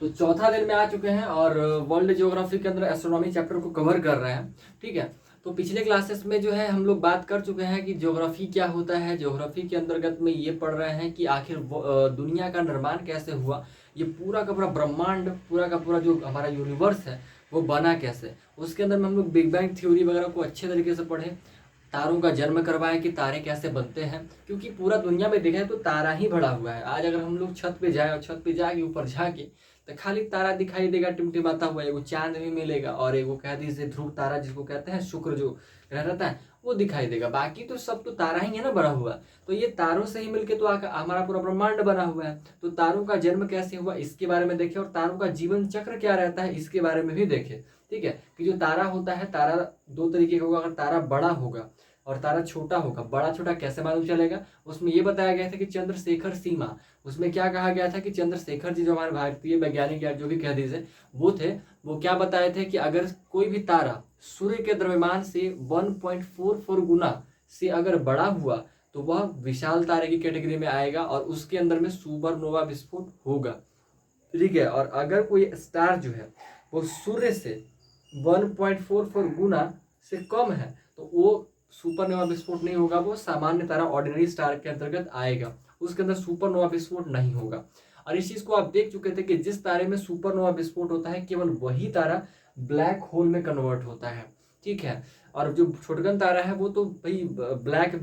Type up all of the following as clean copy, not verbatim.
तो चौथा दिन में आ चुके हैं और वर्ल्ड ज्योग्राफी के अंदर एस्ट्रोनॉमी चैप्टर को कवर कर रहे हैं। ठीक है, तो पिछले क्लासेस में जो है हम लोग बात कर चुके हैं कि ज्योग्राफी क्या होता है। ज्योग्राफी के अंतर्गत में ये पढ़ रहे हैं कि आखिर दुनिया का निर्माण कैसे हुआ, ये पूरा का पूरा ब्रह्मांड, पूरा का पूरा जो हमारा यूनिवर्स है वो बना कैसे। उसके अंदर में हम लोग बिग बैंग थ्योरी वगैरह को अच्छे तरीके से पढ़े, तारों का जन्म करवाएं कि तारे कैसे बनते हैं, क्योंकि पूरा दुनिया में देखें तो तारा ही भरा हुआ है। आज अगर हम लोग छत पे जाए और छत पे जाके ऊपर झाके तो खाली तारा दिखाई देगा टिमटिमाता हुआ, एगो चांद भी मिलेगा और एगो कह दीजिए ध्रुव तारा जिसको कहते हैं, शुक्र जो ग्रह रहता है वो दिखाई देगा। बाकी तो सब तो तारा ही है ना बना हुआ। तो ये तारों से ही मिलके तो हमारा पूरा ब्रह्मांड बना हुआ है। तो तारों का जन्म कैसे हुआ इसके बारे में देखें, और तारों का जीवन चक्र क्या रहता है इसके बारे में भी देखें। ठीक है, कि जो तारा होता है, तारा दो तरीके का होगा। अगर तारा बड़ा होगा और तारा छोटा होगा, बड़ा छोटा कैसे मालूम चलेगा, उसमें ये बताया गया था कि चंद्रशेखर सीमा, उसमें क्या कहा गया था कि चंद्रशेखर जी जो हमारे भारतीय वैज्ञानिक या जो भी कह दीजिए वो थे, वो क्या बताए थे कि अगर कोई भी तारा सूर्य के द्रव्यमान से 1.44 गुना से अगर बड़ा हुआ तो वह विशाल तारे की कैटेगरी में आएगा और उसके अंदर में सुपरनोवा विस्फोट होगा। ठीक है, और अगर कोई स्टार जो है वो सूर्य से 1.44 गुना से कम है तो वो सुपरनोवा विस्फोट नहीं होगा, वो सामान्य तारा ऑर्डिनरी स्टार के अंतर्गत आएगा, उसके अंदर सुपरनोवा विस्फोट नहीं होगा। और इस चीज को आप देख चुके थे कि जिस तारे में सुपरनोवा विस्फोट होता है केवल वही तारा ब्लैक होल में कन्वर्ट होता है। ठीक है, और जो छोटगन तारा है वो तो भाई ब्लैक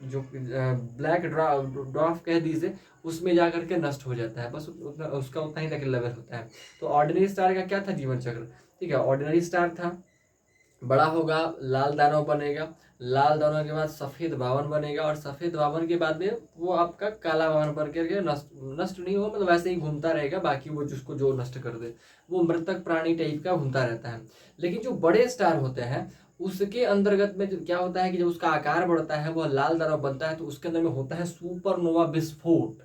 जो ब्लैक ड्वार्फ कह दीजिए उसमें जाकर के नष्ट हो जाता है, बस उसका उतना ही तक लेवल होता है। तो ऑर्डिनरी स्टार का क्या था जीवन चक्र। ठीक है, ऑर्डिनरी स्टार था, बड़ा होगा, लाल दानव बनेगा, लाल दानव के बाद सफेद बावन बनेगा और सफेद बावन के बाद में वो आपका काला बावन बन करके नष्ट नहीं होगा, मतलब वैसे ही घूमता रहेगा। बाकी वो जिसको जो नष्ट कर दे वो मृतक प्राणी टाइप का घूमता रहता है। लेकिन जो बड़े स्टार होते हैं उसके अंतर्गत में क्या होता है कि जब उसका आकार बढ़ता है, वह लाल दानव बनता है, तो उसके अंदर में होता है सुपरनोवा विस्फोट।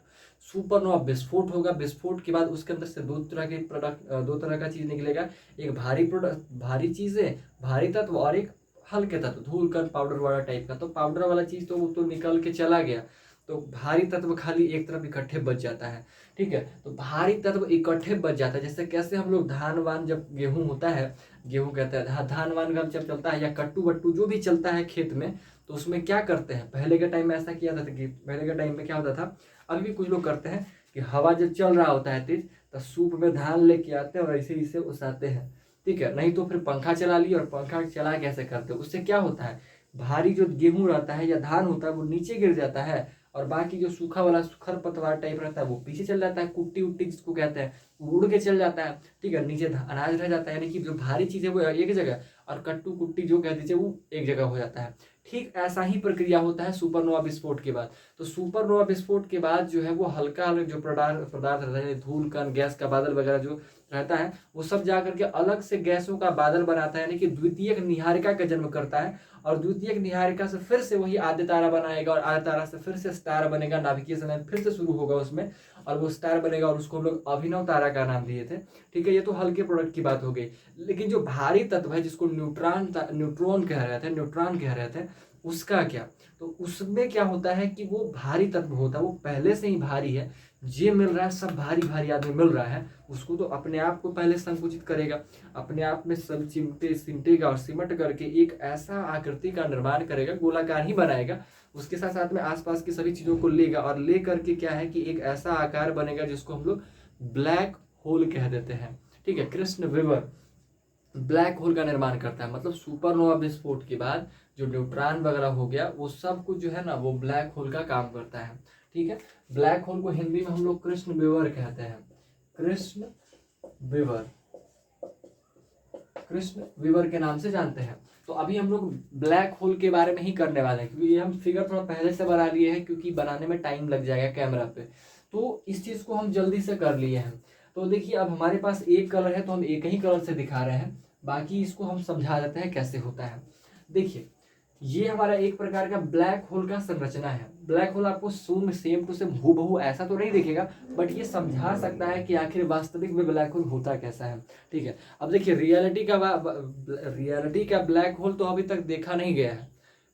सुपरनोवा विस्फोट होगा, विस्फोट के बाद उसके अंदर से दो तरह का चीज निकलेगा। एक भारी चीज है, भारी तत्व, और एक हल्के तत्व, धूल कण पाउडर वाला टाइप का। तो पाउडर वाला चीज तो वो तो निकल के चला गया, तो भारी तत्व खाली एक तरफ इकट्ठे बच जाता है। ठीक है, तो भारी तत्व इकट्ठे बच जाता है। जैसे कैसे हम लोग धान वान, जब गेहूं होता है, गेहूं कहते हैं धान वान का जब चलता है, या कट्टू बट्टू जो भी चलता है खेत में, तो उसमें क्या करते हैं, पहले के टाइम में ऐसा किया था कि पहले के टाइम में क्या होता था, अभी भी कुछ लोग करते हैं कि हवा जब चल रहा होता है तेज, तो सूप में धान लेके आते हैं और ऐसे इसे उसाते हैं। ठीक है, नहीं तो फिर पंखा चला लिया, और पंखा चला कैसे करते हैं, उससे क्या होता है, भारी जो गेहूं रहता है या धान होता है वो नीचे गिर जाता है, और बाकी जो सूखा वाला खरपतवार टाइप रहता है वो पीछे चल जाता है, कुट्टी उट्टी जिसको कहते हैं वो उड़ के चल जाता है। ठीक है, नीचे अनाज रह जाता है, यानी कि जो भारी चीज है वो एक जगह, और कट्टू कुट्टी जो कह दीजिए वो एक जगह हो जाता है। ठीक ऐसा ही प्रक्रिया होता है सुपरनोवा विस्फोट के बाद। तो सुपरनोवा विस्फोट के बाद जो है वो हल्का जो पदार्थ रहता है, धूल कण गैस का बादल वगैरह जो रहता है, वो सब जाकर के अलग से गैसों का बादल बनाता है, यानी कि द्वितीयक निहारिका का जन्म करता है। और द्वितीयक निहारिका से फिर से वही आद्य तारा बनाएगा, और आद्य तारा से फिर से स्टार बनेगा, नाभिकीय समय फिर से शुरू होगा उसमें, और वो स्टार बनेगा, और उसको हम लोग अभिनव तारा का नाम दिए थे। ठीक है, ये तो हल्के प्रोडक्ट की बात हो गई। लेकिन जो भारी तत्व है जिसको न्यूट्रॉन कह रहे थे, न्यूट्रॉन कह रहे थे, उसका क्या, तो उसमें क्या होता है कि वो भारी तत्व होता है, वो पहले से ही भारी है, जे मिल रहा है सब भारी भारी आदमी मिल रहा है, उसको तो अपने आप को पहले संकुचित करेगा, अपने आप में सब सिमटेगा और सिमट करके एक ऐसा आकृति का निर्माण करेगा, गोलाकार ही बनाएगा, उसके साथ साथ में आसपास की सभी चीजों को लेगा, और ले करके क्या है कि एक ऐसा आकार बनेगा जिसको हम लोग ब्लैक होल कह देते हैं। ठीक है, कृष्ण विवर ब्लैक होल का निर्माण करता है, मतलब सुपरनोवा विस्फोट के बाद जो न्यूट्रॉन वगैरह हो गया वो सब कुछ जो है ना वो ब्लैक होल का काम करता है। ठीक है, ब्लैक होल को हिंदी में हम लोग कृष्ण विवर कहते हैं, कृष्ण विवर, कृष्ण विवर के नाम से जानते हैं। तो अभी हम लोग ब्लैक होल के बारे में ही करने वाले हैं, क्योंकि ये हम फिगर थोड़ा पहले से बना लिए हैं, क्योंकि बनाने में टाइम लग जाएगा कैमरा पे, तो इस चीज को हम जल्दी से कर लिए हैं। तो देखिए अब हमारे पास एक कलर है तो हम एक ही कलर से दिखा रहे हैं, बाकी इसको हम समझा देते हैं कैसे होता है। देखिए ये हमारा एक प्रकार का ब्लैक होल का संरचना है। ब्लैक होल आपको सेम टू सेम हूबहू ऐसा तो नहीं दिखेगा, बट ये समझा सकता है कि आखिर वास्तविक में ब्लैक होल होता कैसा है। ठीक है, अब देखिए रियलिटी का ब्लैक होल तो अभी तक देखा नहीं गया है,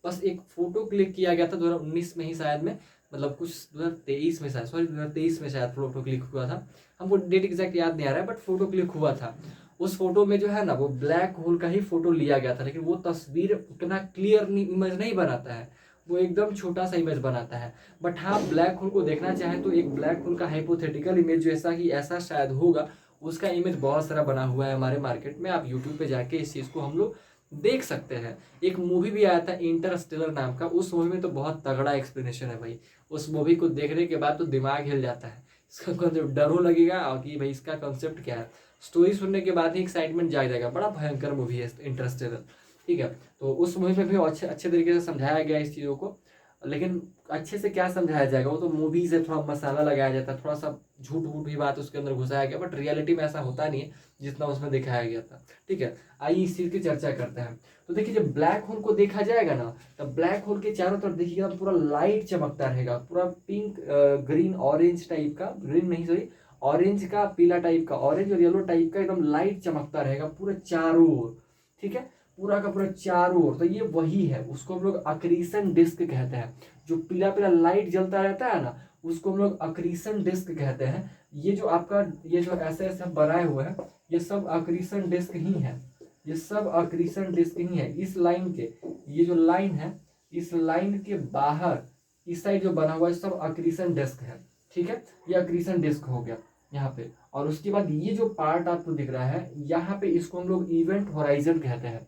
बस एक फोटो क्लिक किया गया था 2019 में ही शायद में, मतलब कुछ 2023 में शायद, सॉरी 2023 में शायद फोटो क्लिक हुआ था, हमको डेट एग्जैक्ट याद नहीं आ रहा है, बट फोटो क्लिक हुआ था। उस फोटो में जो है ना वो ब्लैक होल का ही फोटो लिया गया था, लेकिन वो तस्वीर उतना क्लियर इमेज नहीं बनाता है, वो एकदम छोटा सा इमेज बनाता है। बट हाँ, ब्लैक होल को देखना चाहे तो एक ब्लैक होल का हाइपोथेटिकल इमेज जैसा कि ऐसा शायद होगा, उसका इमेज बहुत सारा बना हुआ है हमारे मार्केट में। आप यूट्यूब पे जाके इस चीज़ को हम लोग देख सकते हैं। एक मूवी भी आया था इंटरस्टेलर नाम का, उस मूवी में तो बहुत तगड़ा एक्सप्लेनेशन है भाई। उस मूवी को देखने के बाद तो दिमाग हिल जाता है, इसका कॉन्सेप्ट डरो लगेगा कि भाई इसका कॉन्सेप्ट क्या है। स्टोरी सुनने के बाद ही एक्साइटमेंट जाग जाएगा। बड़ा भयंकर मूवी है इंटरस्टेलर, ठीक है। तो उस मूवी में भी अच्छे अच्छे तरीके से समझाया गया इस चीज़ों को, लेकिन अच्छे से क्या समझाया जाएगा, वो तो मूवी से थोड़ा मसाला लगाया जाता है, थोड़ा सा झूठ वूठ भी बात उसके अंदर घुसाया गया, बट रियलिटी में ऐसा होता नहीं है जितना उसमें दिखाया गया था, ठीक है। आइए इस चीज़ की चर्चा करते हैं। तो देखिए जब ब्लैक होल को देखा जाएगा ना, तब ब्लैक होल के चारों तरफ देखिएगा पूरा लाइट चमकता रहेगा, पूरा पिंक ग्रीन ऑरेंज टाइप का, ग्रीन नहीं सॉरी ऑरेंज का पीला टाइप का, ऑरेंज और येलो टाइप का एकदम लाइट चमकता रहेगा पूरे चारों ओर, ठीक है, पूरा का पूरा चारों ओर। तो ये वही है, उसको हम लोग अक्रीशन डिस्क कहते हैं। जो पीला पीला लाइट जलता रहता है ना, उसको हम लोग अक्रीशन डिस्क कहते हैं। ये जो आपका ये जो ऐसे ऐसे बनाए हुए हैं, ये सब अक्रीशन डिस्क ही है, ये सब अक्रीशन डिस्क ही है। इस लाइन के, ये जो लाइन है, इस लाइन के बाहर इस साइड जो बना हुआ है सब अक्रीशन डिस्क है, ठीक है। ये अक्रीशन डिस्क हो गया यहाँ पे। और उसके बाद ये जो पार्ट आपको दिख रहा है यहाँ पे, इसको हम लोग इवेंट होराइजन कहते हैं,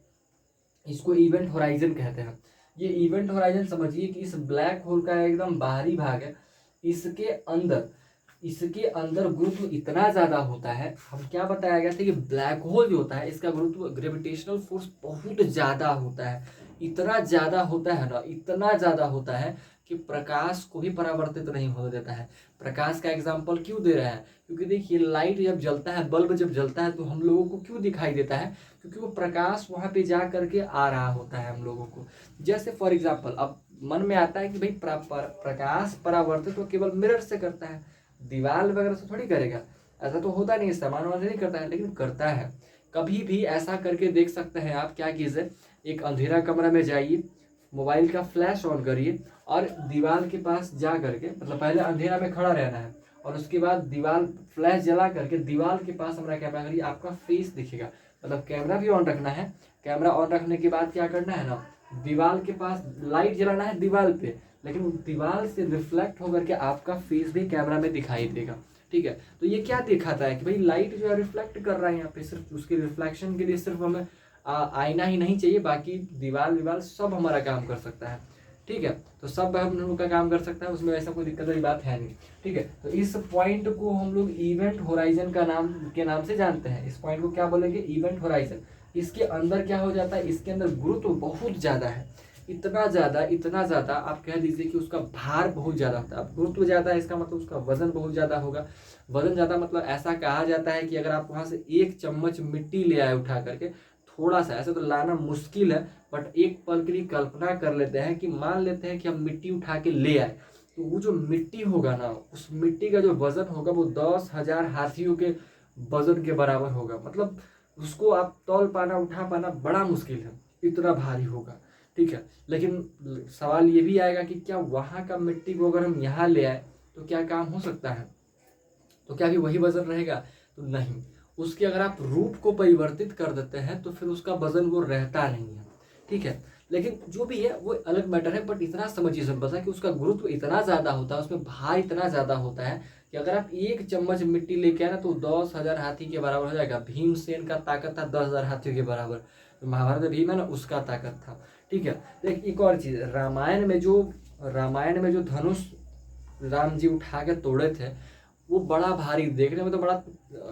इसको इवेंट होराइजन कहते हैं। ये इवेंट होराइजन समझिए कि इस ब्लैक होल का एकदम बाहरी भाग है, इसके अंदर गुरुत्व इतना ज्यादा होता है। हम क्या बताया गया था कि ब्लैक होल जो होता है इसका गुरुत्व ग्रेविटेशनल फोर्स बहुत ज्यादा होता है, इतना ज्यादा होता है ना, इतना ज्यादा होता है कि प्रकाश को भी परावर्तित नहीं होने देता है। प्रकाश का एग्जाम्पल क्यों दे रहे हैं, क्योंकि देखिए लाइट जब जलता है, बल्ब जब जलता है तो हम लोगों को क्यों दिखाई देता है, क्योंकि वो प्रकाश वहां पे जा करके आ रहा होता है हम लोगों को। जैसे फॉर एग्जाम्पल अब मन में आता है कि भाई प्रकाश परावर्तित तो केवल मिरर से करता है, दीवार वगैरह से थोड़ी करेगा, ऐसा तो होता नहीं, सामान वामान से नहीं करता है, लेकिन करता है। कभी भी ऐसा करके देख सकते हैं आप। क्या कीजिए, एक अंधेरा कमरा में जाइए, मोबाइल का फ्लैश ऑन करिए और दीवार के पास जा करके, मतलब पहले अंधेरा में खड़ा रहना है और उसके बाद दीवार फ्लैश जला करके दीवार के पास हमारा कैमरा करिए, आपका फेस दिखेगा। मतलब कैमरा भी ऑन रखना है, कैमरा ऑन रखने के बाद क्या करना है ना, दीवार के पास लाइट जलाना है दीवार पे, लेकिन दीवार से रिफ्लेक्ट होकर के आपका फेस भी कैमरा में दिखाई देगा, ठीक है। तो ये क्या दिखाता है कि भाई लाइट जो है रिफ्लेक्ट कर रहा है यहाँ पे, सिर्फ उसके रिफ्लेक्शन के लिए सिर्फ हमें आईना ही नहीं चाहिए, बाकी दीवार सब हमारा काम कर सकता है, ठीक है। तो सब हम लोग का काम कर सकता है, उसमें ऐसा कोई दिक्कत वाली बात है नहीं, ठीक है। तो इस पॉइंट को हम लोग इवेंट होराइजन का नाम से जानते हैं। इस पॉइंट को क्या बोलेंगे, इवेंट होराइजन। इसके अंदर क्या हो जाता है, इसके अंदर गुरुत्व बहुत ज्यादा है, इतना ज्यादा आप कह दीजिए कि उसका भार बहुत ज्यादा होता है। अब गुरुत्व ज्यादा है इसका मतलब उसका वजन बहुत ज्यादा होगा। वजन ज्यादा मतलब ऐसा कहा जाता है कि अगर आप वहां से 1 चम्मच मिट्टी ले आए उठा करके, थोड़ा सा, ऐसे तो लाना मुश्किल है, बट एक पल के लिए कल्पना कर लेते हैं कि मान लेते हैं कि हम मिट्टी उठा के ले आए, तो वो जो मिट्टी होगा ना, उस मिट्टी का जो वजन होगा वो 10,000 हाथियों के वजन के बराबर होगा। मतलब उसको आप तौल पाना, उठा पाना बड़ा मुश्किल है, इतना भारी होगा, ठीक है। लेकिन सवाल ये भी आएगा कि क्या वहां का मिट्टी को अगर हम यहाँ ले आए तो क्या काम हो सकता है, तो क्या भी वही वजन रहेगा, तो नहीं। उसके अगर आप रूप को परिवर्तित कर देते हैं तो फिर उसका वजन वो रहता नहीं है, ठीक है। लेकिन जो भी है वो अलग मैटर है, बट इतना समझिए सिंपल सा कि उसका गुरुत्व इतना ज्यादा होता है, उसमें भार इतना ज्यादा होता है कि अगर आप 1 चम्मच मिट्टी लेके आए ना तो 10,000 हाथी के बराबर हो जाएगा। भीमसेन का ताकत था 10,000 हाथियों के बराबर, तो महाभारत में भीम है ना, उसका ताकत था, ठीक है। देख एक और चीज, रामायण में जो धनुष राम जी उठा के तोड़े थे, वो बड़ा भारी, देखने में तो बड़ा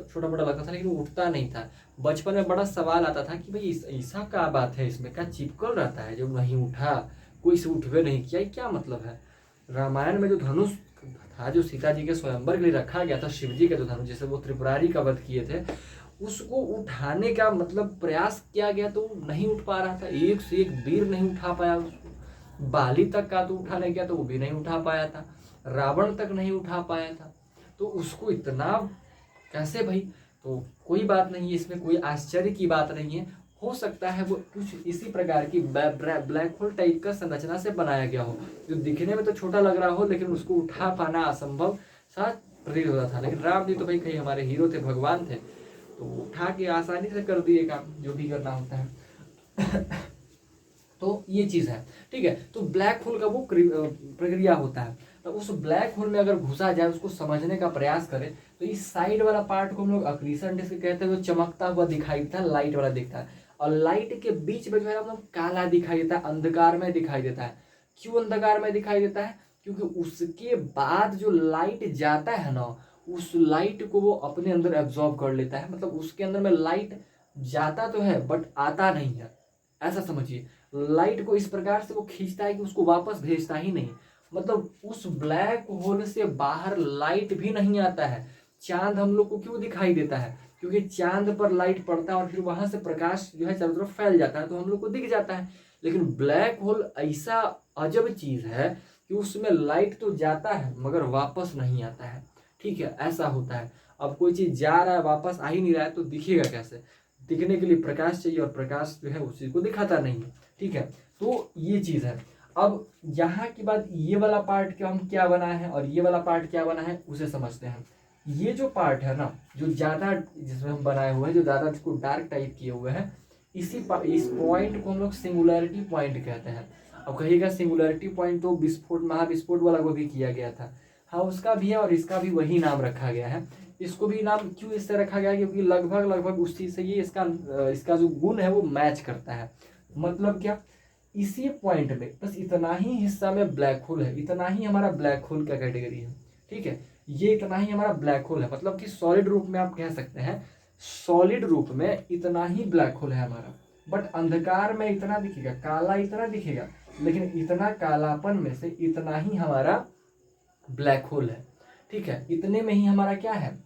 छोटा मोटा लगता था, लेकिन वो उठता नहीं था। बचपन में बड़ा सवाल आता था कि भाई ऐसा क्या बात है, इसमें क्या चिपकल रहता है जो नहीं उठा, कोई से उठवे नहीं किया, क्या मतलब है। रामायण में जो धनुष था, जो सीता जी के स्वयंवर के लिए रखा गया था, शिव जी का जो धनुष, जैसे वो त्रिपुरारी का वध किए थे, उसको उठाने का मतलब प्रयास किया गया तो नहीं उठ पा रहा था। एक से एक वीर नहीं उठा पाया उसको। बाली तक का तो उठाने गया तो वो भी नहीं उठा पाया था, रावण तक नहीं उठा पाया था, तो उसको इतना कैसे भाई। तो कोई बात नहीं है, इसमें कोई आश्चर्य की बात नहीं है। हो सकता है वो कुछ इसी प्रकार की ब्लैक होल टाइप का संरचना से बनाया गया हो, जो दिखने में तो छोटा लग रहा हो लेकिन उसको उठा पाना असंभव सा प्रतीत होता था। लेकिन राम जी तो भाई कहीं हमारे हीरो थे, भगवान थे, तो उठा के आसानी से कर दिए काम जो भी करना होता है। तो ये चीज़ है, ठीक है। तो ब्लैक होल का वो प्रक्रिया होता है। तो उस ब्लैक होल में अगर घुसा जाए, उसको समझने का प्रयास करें, तो इस साइड वाला पार्ट को हम लोग अक्रीशन डिस्क कहते हैं, जो चमकता हुआ दिखाई देता है, लाइट वाला दिखता है। और लाइट के बीच में जो है हम लोग काला दिखाई देता है, अंधकार में दिखाई देता है। क्यों अंधकार में दिखाई देता है? क्योंकि उसके बाद जो लाइट जाता है ना, उस लाइट को वो अपने अंदर एब्जॉर्ब कर लेता है। मतलब उसके अंदर में लाइट जाता तो है बट आता नहीं है, ऐसा समझिए। लाइट को इस प्रकार से वो खींचता है कि उसको वापस भेजता ही नहीं। मतलब उस ब्लैक होल से बाहर लाइट भी नहीं आता है। चांद हम लोग को क्यों दिखाई देता है? क्योंकि चांद पर लाइट पड़ता है और फिर वहां से प्रकाश जो है चारों तरफ फैल जाता है, तो हम लोग को दिख जाता है। लेकिन ब्लैक होल ऐसा अजब चीज है कि उसमें लाइट तो जाता है मगर वापस नहीं आता है, ठीक है, ऐसा होता है। अब कोई चीज जा रहा है वापस आ ही नहीं रहा है, तो दिखेगा कैसे? दिखने के लिए प्रकाश चाहिए, और प्रकाश जो है उस चीज को दिखाता नहीं है, ठीक है। तो ये चीज है। अब यहाँ की बात, ये वाला पार्ट क्या हम क्या बना है और ये वाला पार्ट क्या बना है उसे समझते हैं। ये जो पार्ट है ना, जो ज्यादा जिसमें हम बनाए हुए हैं, जो ज्यादा इसको डार्क टाइप किए हुए हैं, इस पॉइंट को हम लोग सिंगुलरिटी पॉइंट कहते हैं। अब कहिएगा सिंगुलरिटी पॉइंट तो विस्फोट महाविस्फोट वाला को भी किया गया था, हाँ उसका भी है, और इसका भी वही नाम रखा गया है। इसको भी नाम क्यों इससे रखा गया है? क्योंकि लगभग लगभग उस चीज से ये इसका जो गुण है वो मैच करता है। मतलब क्या, इसी पॉइंट में बस इतना ही हिस्सा में ब्लैक होल है, इतना ही हमारा ब्लैक होल का कैटेगरी है, ठीक है। ये इतना ही हमारा ब्लैक होल है, मतलब कि सॉलिड रूप में आप कह सकते हैं, सॉलिड रूप में इतना ही ब्लैक होल है हमारा। बट अंधकार में इतना दिखेगा, काला इतना दिखेगा, लेकिन इतना कालापन में से इतना ही हमारा ब्लैक होल है, ठीक है। इतने में ही हमारा क्या है,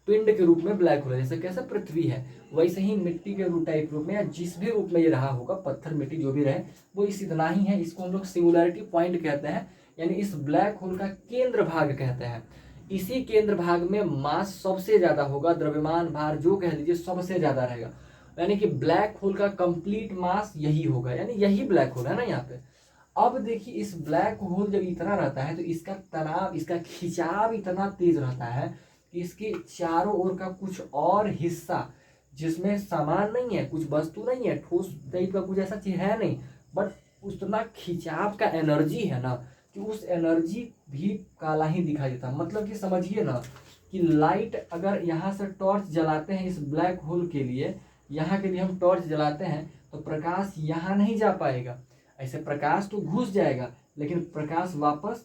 पिंड के रूप में ब्लैक होल है। जैसे कैसे पृथ्वी है, वैसे ही मिट्टी के रूप टाइप रूप में, या जिस भी रूप में ये रहा होगा, पत्थर मिट्टी जो भी रहे, वो इस इतना ही है। इसको हम लोग सिंगुलरिटी पॉइंट कहते हैं, यानी इस ब्लैक होल का केंद्र भाग कहते हैं। इसी केंद्र भाग में मास सबसे ज्यादा होगा, द्रव्यमान भार जो कह लीजिए सबसे ज्यादा रहेगा। यानी कि ब्लैक होल का कंप्लीट मास यही होगा, यानी यही ब्लैक होल है ना यहाँ पे। अब देखिए, इस ब्लैक होल जब इतना रहता है तो इसका तनाव, इसका खिंचाव इतना तेज रहता है कि इसके चारों ओर का कुछ और हिस्सा, जिसमें सामान नहीं है, कुछ वस्तु नहीं है, ठोस टाइप का कुछ ऐसा चीज है नहीं, बट उतना खिंचाव का एनर्जी है ना, कि उस एनर्जी भी काला ही दिखाई देता। मतलब कि समझिए ना, कि लाइट अगर यहाँ से टॉर्च जलाते हैं इस ब्लैक होल के लिए, यहाँ के लिए हम टॉर्च जलाते हैं, तो प्रकाश यहाँ नहीं जा पाएगा। ऐसे प्रकाश तो घुस जाएगा, लेकिन प्रकाश वापस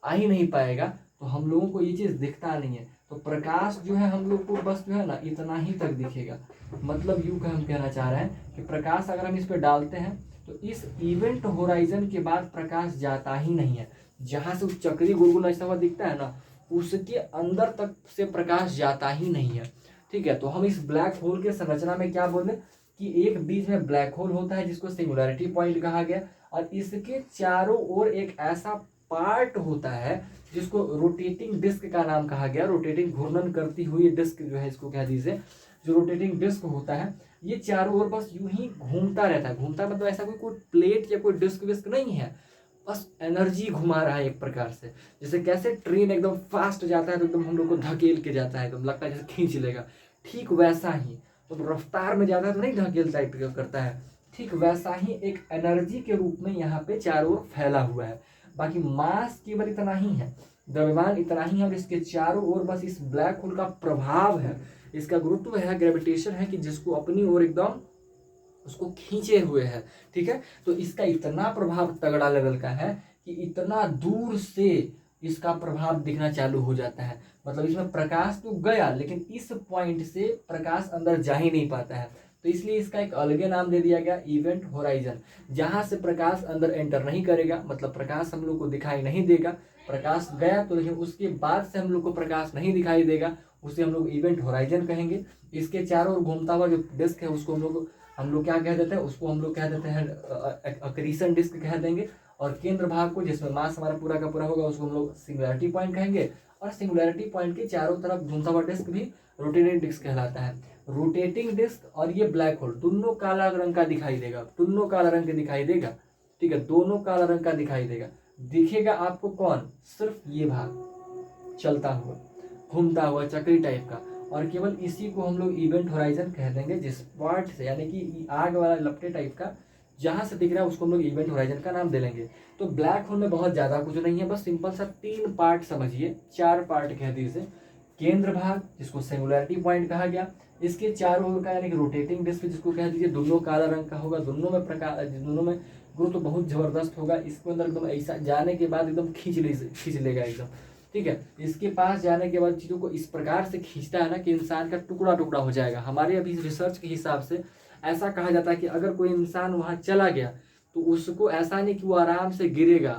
आ ही नहीं पाएगा, तो हम लोगों को ये चीज दिखता नहीं है। तो प्रकाश जो है हम लोग को बस जो है ना इतना ही तक दिखेगा। मतलब यूं का हम कहना चाह रहे हैं कि प्रकाश अगर हम इस पे डालते हैं, तो इस इवेंट होराइजन के बाद प्रकाश जाता ही नहीं है। जहां से उस चक्री गुलगुल ऐसा हुआ दिखता है ना, उसके अंदर तक से प्रकाश जाता ही नहीं है, ठीक है। तो हम इस ब्लैक होल के संरचना में क्या बोले, कि एक बीच में ब्लैक होल होता है जिसको सिंगुलरिटी पॉइंट कहा गया, और इसके चारों ओर एक ऐसा पार्ट होता है जिसको रोटेटिंग डिस्क का नाम कहा गया। रोटेटिंग, घूर्णन करती हुई डिस्क जो है, इसको कह दीजिए, जो रोटेटिंग डिस्क होता है, ये चारों ओर बस यूं ही घूमता रहता है। घूमता मतलब ऐसा कोई प्लेट या कोई डिस्क विस्क नहीं है, बस एनर्जी घुमा रहा है एक प्रकार से। जैसे कैसे ट्रेन एकदम फास्ट जाता है तो एकदम हम लोग को धकेल के जाता है, एकदम लगता है जैसे खींच लेगा, ठीक वैसा ही। तो रफ्तार में जाता है तो नहीं धकेल टाइप का करता है, ठीक वैसा ही एक एनर्जी के रूप में यहाँ पे चारों ओर फैला हुआ है। बाकी मास केवल इतना ही है, द्रव्यमान इतना ही है, और इसके चारों ओर बस इस ब्लैक होल का प्रभाव है, इसका गुरुत्व है, ग्रेविटेशन है, कि जिसको अपनी ओर एकदम उसको खींचे हुए है, ठीक है। तो इसका इतना प्रभाव तगड़ा लेवल का है कि इतना दूर से इसका प्रभाव दिखना चालू हो जाता है। मतलब इसमें प्रकाश तो गया, लेकिन इस पॉइंट से प्रकाश अंदर जा ही नहीं पाता है, तो इसलिए इसका एक अलगे नाम दे दिया गया, इवेंट होराइजन। जहां से प्रकाश अंदर एंटर नहीं करेगा, मतलब प्रकाश हम लोग को दिखाई नहीं देगा। प्रकाश गया तो, लेकिन उसके बाद से हम लोग को प्रकाश नहीं दिखाई देगा, उसे हम लोग इवेंट होराइजन कहेंगे। इसके चारों ओर घूमता हुआ जो डिस्क है उसको हम लोग क्या कह देते हैं, उसको हम लोग कह देते हैं अक्रीशन डिस्क कह देंगे। और केंद्र भाग को, जिसमें मास हमारा पूरा का पूरा होगा, उसको हम लोग सिंगुलरिटी पॉइंट कहेंगे। और सिंगुलरिटी पॉइंट के चारों तरफ घूमता हुआ डिस्क भी रोटेटिंग डिस्क कहलाता है। रोटेटिंग डिस्क और ये ब्लैक होल दोनों काला रंग का दिखाई देगा, दोनों काला रंग का दिखाई देगा, ठीक है, दोनों काला रंग का दिखाई देगा। दिखेगा आपको कौन, सिर्फ ये भाग चलता हुआ घूमता हुआ चक्री टाइप का, और केवल इसी को हम लोग इवेंट होराइजन कह देंगे। जिस पॉइंट से यानी कि आग वाला लपटे टाइप का जहां से दिख रहा है उसको हम लोग इवेंट होराइजन का नाम दे लेंगे। तो ब्लैक होल में बहुत ज्यादा कुछ नहीं है, बस सिंपल सा 3 पार्ट समझिए, 4 पार्ट कह दीजिए। केंद्र भाग जिसको सिंगुलैरिटी पॉइंट कहा गया, इसके चारों ओर का यानी कि रोटेटिंग डिस्क जिसको कह दीजिए, दोनों काला रंग का होगा, दोनों में प्रकाश, दोनों में गुरुत्व तो बहुत जबरदस्त होगा। इसके अंदर एकदम ऐसा जाने के बाद एकदम खींच लेगा एकदम, ठीक है। इसके पास जाने के बाद चीजों को इस प्रकार से खींचता है ना कि इंसान का टुकड़ा टुकड़ा हो जाएगा। हमारे अभी रिसर्च के हिसाब से ऐसा कहा जाता है कि अगर कोई इंसान वहां चला गया तो उसको ऐसा नहीं कि वो आराम से गिरेगा,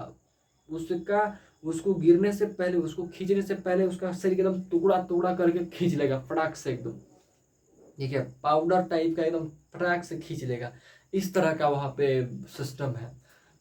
उसको गिरने से पहले, उसको खींचने से पहले उसका शरीर एकदम टुकड़ा टुकड़ा करके खींच लेगा फटाक से एकदम, ठीक है, पाउडर टाइप का एकदम फटाक से खींच लेगा। इस तरह का वहाँ पे सिस्टम है,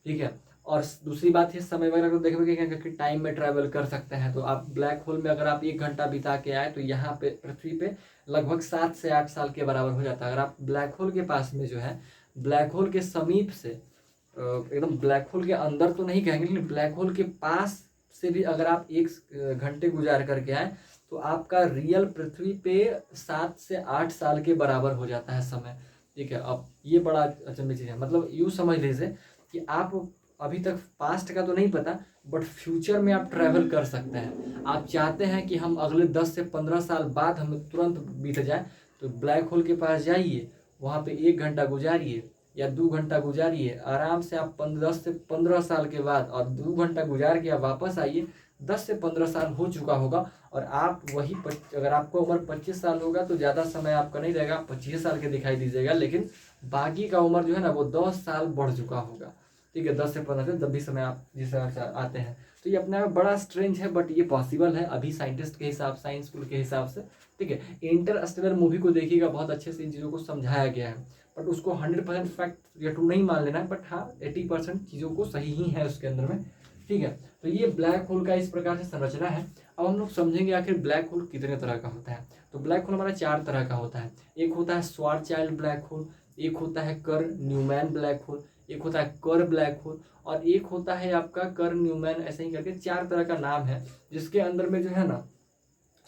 ठीक है। और दूसरी बात है समय वगैरह को देखोगे कि टाइम में ट्रैवल कर सकते हैं। तो आप ब्लैक होल में अगर आप 1 घंटा बिता के आए तो यहाँ पे पृथ्वी पे लगभग 7 से 8 साल के बराबर हो जाता है। अगर आप ब्लैक होल के पास में जो है, ब्लैक होल के समीप से एकदम, ब्लैक होल के अंदर तो नहीं कहेंगे लेकिन ब्लैक होल के पास से भी अगर आप 1 घंटे गुजार करके आए तो आपका रियल पृथ्वी पे 7 से 8 साल के बराबर हो जाता है समय, ठीक है। अब ये बड़ा अचंभे चीज है, मतलब यूँ समझ लीजिए कि आप अभी तक पास्ट का तो नहीं पता बट फ्यूचर में आप ट्रैवल कर सकते हैं। आप चाहते हैं कि हम अगले 10 से 15 साल बाद हमें तुरंत बीत जाए, तो ब्लैक होल के पास जाइए, वहाँ पे 1 घंटा गुजारिए या 2 घंटा गुजारिए, आराम से आप 10 से 15 साल के बाद, और 2 घंटा गुजार के आप वापस आइए, 10 से 15 साल हो चुका होगा और आप वही अगर आपको उम्र 25 साल होगा तो ज़्यादा समय आपका नहीं रहेगा, 25 साल के दिखाई दीजिएगा, लेकिन बाकी का उम्र जो है ना वो 10 साल बढ़ चुका होगा, ठीक है। 10 से 15 से जब भी समय आप जिस समय से आते हैं, तो ये अपने आप बड़ा स्ट्रेंज है बट ये पॉसिबल है अभी साइंटिस्ट के हिसाब, साइंस स्कूल के हिसाब से, ठीक है। इंटरस्टेलर मूवी को देखिएगा, बहुत अच्छे से इन चीज़ों को समझाया गया है, बट उसको 100% फैक्ट या टू नहीं मान लेना है, बट हाँ 80% चीज़ों को सही ही है उसके अंदर में, ठीक है। तो ये ब्लैक होल का इस प्रकार से संरचना है। अब हम लोग समझेंगे आखिर ब्लैक होल कितने तरह का होता है। तो ब्लैक होल हमारा 4 तरह का होता है। एक होता है श्वार्ज़चाइल्ड ब्लैक होल, एक होता है कर्ल न्यूमैन ब्लैक होल, एक होता है कर ब्लैक होल, और एक होता है आपका कर न्यूमैन, ऐसे ही करके 4 तरह का नाम है। जिसके अंदर में जो है ना,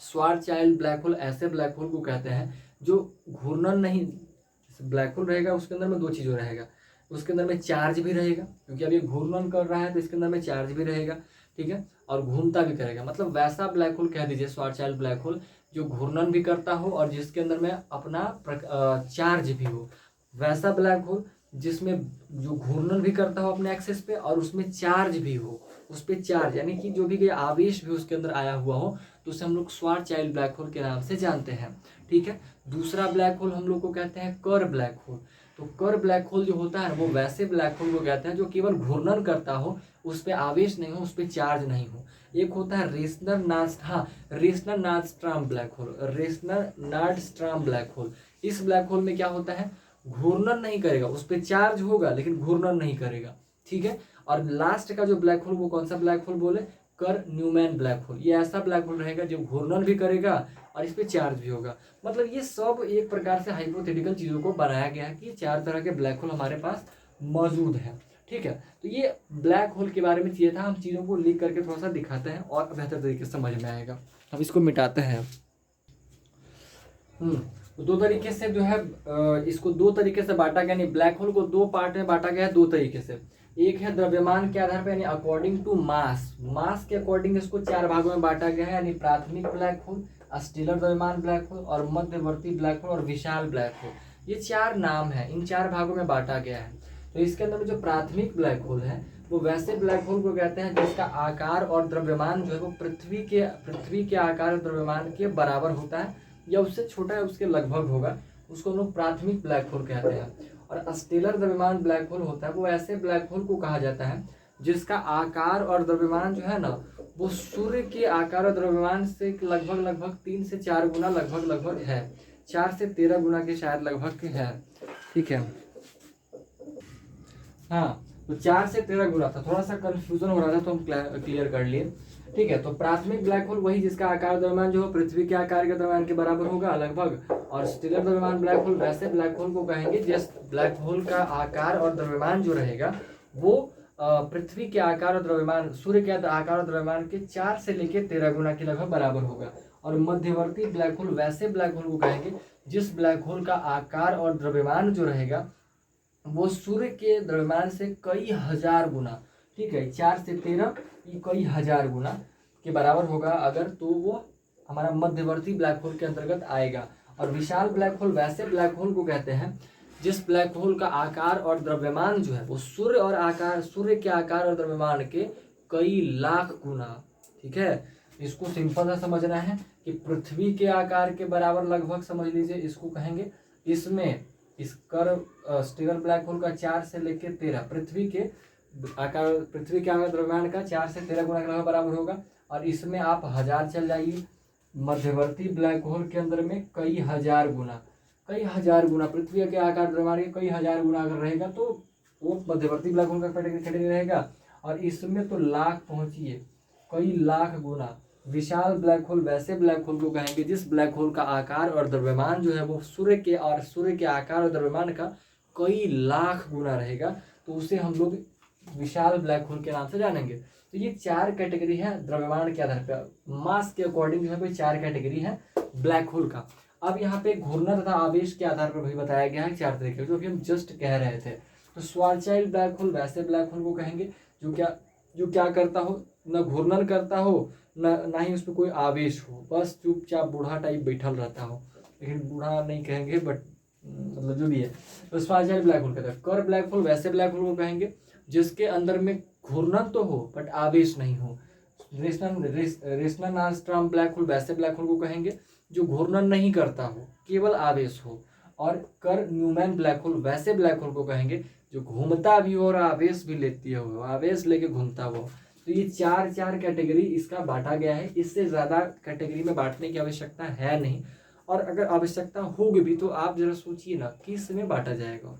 श्वार्ज़चाइल्ड ब्लैक होल ऐसे ब्लैक होल को कहते हैं जो घूर्णन नहीं, ब्लैक होल रहेगा उसके अंदर में 2 चीज़ों रहेगा, उसके अंदर में चार्ज भी रहेगा, क्योंकि अब ये घूर्णन कर रहा है तो इसके अंदर में चार्ज भी रहेगा, ठीक है, और घूमता भी करेगा। मतलब वैसा ब्लैक होल कह दीजिए श्वार्ज़चाइल्ड ब्लैक होल जो घूर्णन भी करता हो और जिसके अंदर में अपना चार्ज भी हो। वैसा ब्लैक होल जिसमें जो घूर्णन भी करता हो अपने एक्सिस पे और उसमें चार्ज भी हो, उस पर चार्ज यानी कि जो भी आवेश भी उसके अंदर आया हुआ हो, तो उसे हम लोग श्वार्ज़चाइल्ड ब्लैक होल के नाम से जानते हैं, ठीक है। दूसरा ब्लैक होल हम लोग को कहते हैं कर ब्लैक होल। तो कर ब्लैक होल जो होता है वो वैसे ब्लैक होल को कहते हैं जो केवल घूर्णन करता हो, उस पर आवेश नहीं हो, उस पर चार्ज नहीं हो। एक होता है Reissner Nordstrom black hole, Reissner Nordstrom black hole. इस ब्लैक होल में क्या होता है, घूर्णन नहीं करेगा, उस पर चार्ज होगा लेकिन घूर्णन नहीं करेगा, ठीक है। और लास्ट का जो ब्लैक होल वो कौन सा ब्लैक होल बोले, कर न्यूमैन ब्लैक होल। ये ऐसा ब्लैक होल रहेगा जो घूर्णन भी करेगा और इस पे चार्ज भी होगा। मतलब ये सब एक प्रकार से हाइपोथेटिकल चीज़ों को बनाया गया है कि 4 तरह के ब्लैक होल हमारे पास मौजूद है, ठीक है। तो ये ब्लैक होल के बारे में चाहिए था, हम चीज़ों को लिख करके थोड़ा सा दिखाते हैं और बेहतर तरीके से समझ में आएगा। हम इसको मिटाते हैं। तो 2 तरीके से जो है इसको 2 तरीके से बांटा गया, यानी ब्लैक होल को 2 पार्ट में बांटा गया है 2 तरीके से। एक है द्रव्यमान के आधार पर यानी अकॉर्डिंग टू मास के अकॉर्डिंग इसको 4 भागों में बांटा गया है, यानी प्राथमिक ब्लैक होल, स्टेलर द्रव्यमान ब्लैक होल और मध्यवर्ती ब्लैक होल और विशाल ब्लैक होल। ये 4 नाम है, इन 4 भागों में बांटा गया है। तो इसके अंदर में जो प्राथमिक ब्लैक होल है वो वैसे ब्लैक होल को कहते हैं जिसका आकार और द्रव्यमान जो है वो पृथ्वी के आकार और द्रव्यमान के बराबर होता है या उससे छोटा है, उसके लगभग होगा, उसको हम लोग प्राथमिक ब्लैक होल कहते हैं। और स्टेलर द्रव्यमान ब्लैक होल होता है वो ऐसे ब्लैक होल को कहा जाता है जिसका आकार और द्रव्यमान जो है ना वो सूर्य के आकार और द्रव्यमान से लगभग 3 से 4 गुना लगभग है, 4 से 13 गुना के शायद लगभग है, ठीक है। हाँ, तो 4 से 13 गुना था, थोड़ा सा कंफ्यूजन हो रहा था तो हम क्लियर कर लिए। ठीक है। तो प्राथमिक ब्लैक होल वही जिसका आकार द्रव्यमान जो पृथ्वी के आकार के द्रव्यमान के बराबर होगा लगभग, और स्टेलर द्रव्यमान ब्लैक होल वैसे ब्लैक होल को कहेंगे जिस ब्लैक होल का आकार और द्रव्यमान जो रहेगा वो पृथ्वी के आकार और द्रव्यमान, सूर्य के आकार और द्रव्यमान के 4 से लेकर 13 गुना के लगभग बराबर होगा। और मध्यवर्ती ब्लैक होल वैसे ब्लैक होल को कहेंगे जिस ब्लैक होल का आकार और द्रव्यमान जो रहेगा वो सूर्य के द्रव्यमान से कई हजार गुना, ठीक है, 4 से 13 कई हजार गुना के बराबर होगा अगर, तो वो हमारा मध्यवर्ती ब्लैक होल के अंतर्गत आएगा। और विशाल ब्लैक होल वैसे ब्लैक होल को कहते हैं जिस ब्लैक होल का आकार और द्रव्यमान जो है वो सूर्य के आकार और द्रव्यमान के कई लाख गुना, ठीक है। इसको सिंपल सा समझना है कि पृथ्वी के आकार के बराबर लगभग समझ लीजिए, इसको कहेंगे। इसमें इस कर्व स्टेलर ब्लैक होल का 4 से लेकर 13 पृथ्वी के आकार द्रव्यमान का 4 से 13 गुना के लगभग बराबर होगा। और इसमें आप 1000 चल जाइए, मध्यवर्ती ब्लैक होल के अंदर में कई हजार गुना पृथ्वी के आकार द्रव्यमान के कई हजार गुना अगर रहेगा तो वो मध्यवर्ती ब्लैक होल का कैटेगरी रहेगा। और इसमें तो लाख पहुंचिए, कई लाख गुना। विशाल ब्लैक होल वैसे ब्लैक होल को कहेंगे जिस ब्लैक होल का आकार और द्रव्यमान जो है वो सूर्य के आकार और द्रव्यमान का कई लाख गुना रहेगा, तो उसे हम लोग विशाल ब्लैक होल के नाम से जानेंगे। तो ये 4 कैटेगरी है द्रव्यमान के आधार पर, मास के अकॉर्डिंग जो है कोई 4 कैटेगरी है ब्लैक होल का। अब यहाँ पे घूर्णन तथा आवेश के आधार पर भी बताया गया है 4 तरीके, जो कि हम जस्ट कह रहे थे। तो श्वार्ज़ाइल्ड ब्लैक होल वैसे ब्लैक होल को कहेंगे जो क्या करता हो, न घूर्णन करता हो ना ही उस पर कोई आवेश हो, बस चुपचाप बूढ़ा टाइप बैठल रहता हो, लेकिन बूढ़ा नहीं कहेंगे बट मतलब जो भी है। तो श्वार्ज़ाइल्ड ब्लैक होल कहते हैं। कर ब्लैक होल वैसे ब्लैक होल को कहेंगे जिसके अंदर में घूर्णन तो हो बट आवेश नहीं हो। रेस्नर-नार्स्ट्रॉम ब्लैक होल वैसे ब्लैक होल को कहेंगे जो घूर्णन नहीं करता हो, केवल आवेश हो। और कर न्यूमैन ब्लैक होल वैसे ब्लैक होल को कहेंगे जो घूमता भी हो और आवेश भी लेती हो, आवेश लेके घूमता हो। तो ये 4 कैटेगरी इसका बांटा गया है। इससे ज़्यादा कैटेगरी में बांटने की आवश्यकता है नहीं, और अगर आवश्यकता होगी भी तो आप जरा सोचिए ना किस में बांटा जाएगा।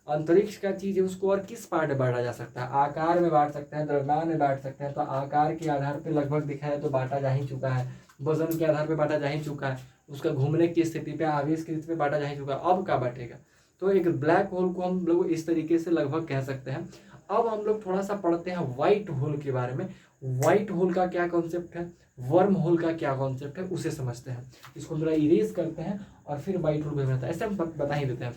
अंतरिक्ष का चीज़ है उसको और किस पार्ट में बांटा जा सकता है, आकार में बांट सकते हैं, द्रव्यमान में बांट सकते हैं। तो आकार के आधार पर लगभग दिखाया तो बांटा जा ही चुका है, वजन के आधार पर बांटा जा ही चुका है, उसका घूमने की स्थिति पे, आवेश की स्थिति पे बांटा जा ही चुका है। अब क्या बांटेगा? तो एक ब्लैक होल को हम लोग इस तरीके से लगभग कह सकते हैं। अब हम लोग थोड़ा सा पढ़ते हैं व्हाइट होल के बारे में। व्हाइट होल का क्या कॉन्सेप्ट है, वर्म होल का क्या कॉन्सेप्ट है, उसे समझते हैं। इसको थोड़ा इरेज करते हैं और फिर व्हाइट होल को ऐसे हम बता ही देते हैं।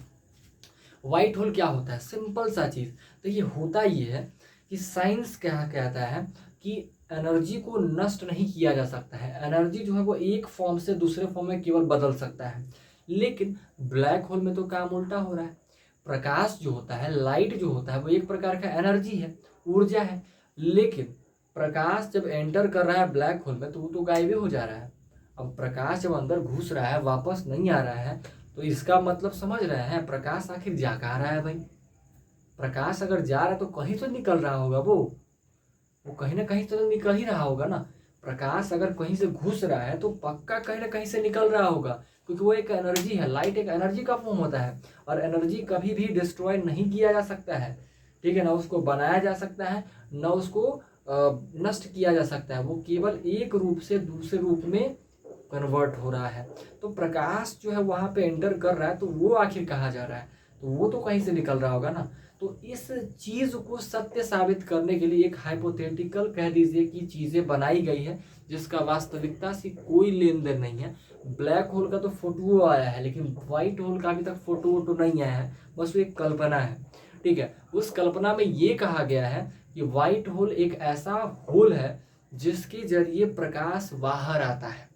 व्हाइट होल क्या होता है, सिंपल सा चीज़। तो ये होता ये है कि साइंस क्या कहता है कि एनर्जी को नष्ट नहीं किया जा सकता है। एनर्जी जो है वो एक फॉर्म से दूसरे फॉर्म में केवल बदल सकता है, लेकिन ब्लैक होल में तो काम उल्टा हो रहा है। प्रकाश जो होता है, लाइट जो होता है, वो एक प्रकार का एनर्जी है, ऊर्जा है, लेकिन प्रकाश जब एंटर कर रहा है ब्लैक होल में तो वो तो गायब ही हो जा रहा है। अब प्रकाश जब अंदर घुस रहा है वापस नहीं आ रहा है, तो इसका मतलब समझ रहे हैं प्रकाश आखिर जा कहाँ रहा है भाई। प्रकाश अगर जा रहा है तो कहीं तो निकल रहा होगा, वो कहीं ना कहीं तो निकल ही रहा होगा ना। प्रकाश अगर कहीं से घुस रहा है तो पक्का कहीं ना कहीं से निकल रहा होगा, क्योंकि वो एक एनर्जी है। लाइट एक एनर्जी का फॉर्म होता है, और एनर्जी कभी भी डिस्ट्रॉय नहीं किया जा सकता है, ठीक है ना। उसको बनाया जा सकता है, न उसको नष्ट किया जा सकता है। वो केवल एक रूप से दूसरे रूप में कन्वर्ट हो रहा है। तो प्रकाश जो है वहाँ पे एंटर कर रहा है तो वो आखिर कहाँ जा रहा है, तो वो तो कहीं से निकल रहा होगा ना। तो इस चीज़ को सत्य साबित करने के लिए एक हाइपोथेटिकल कह दीजिए कि चीज़ें बनाई गई है जिसका वास्तविकता से कोई लेन देन नहीं है। ब्लैक होल का तो फोटो आया है, लेकिन व्हाइट होल का अभी तक फोटो वोटो नहीं आया है, बस वो एक कल्पना है, ठीक है। उस कल्पना में ये कहा गया है कि व्हाइट होल एक ऐसा होल है जिसके जरिए प्रकाश बाहर आता है,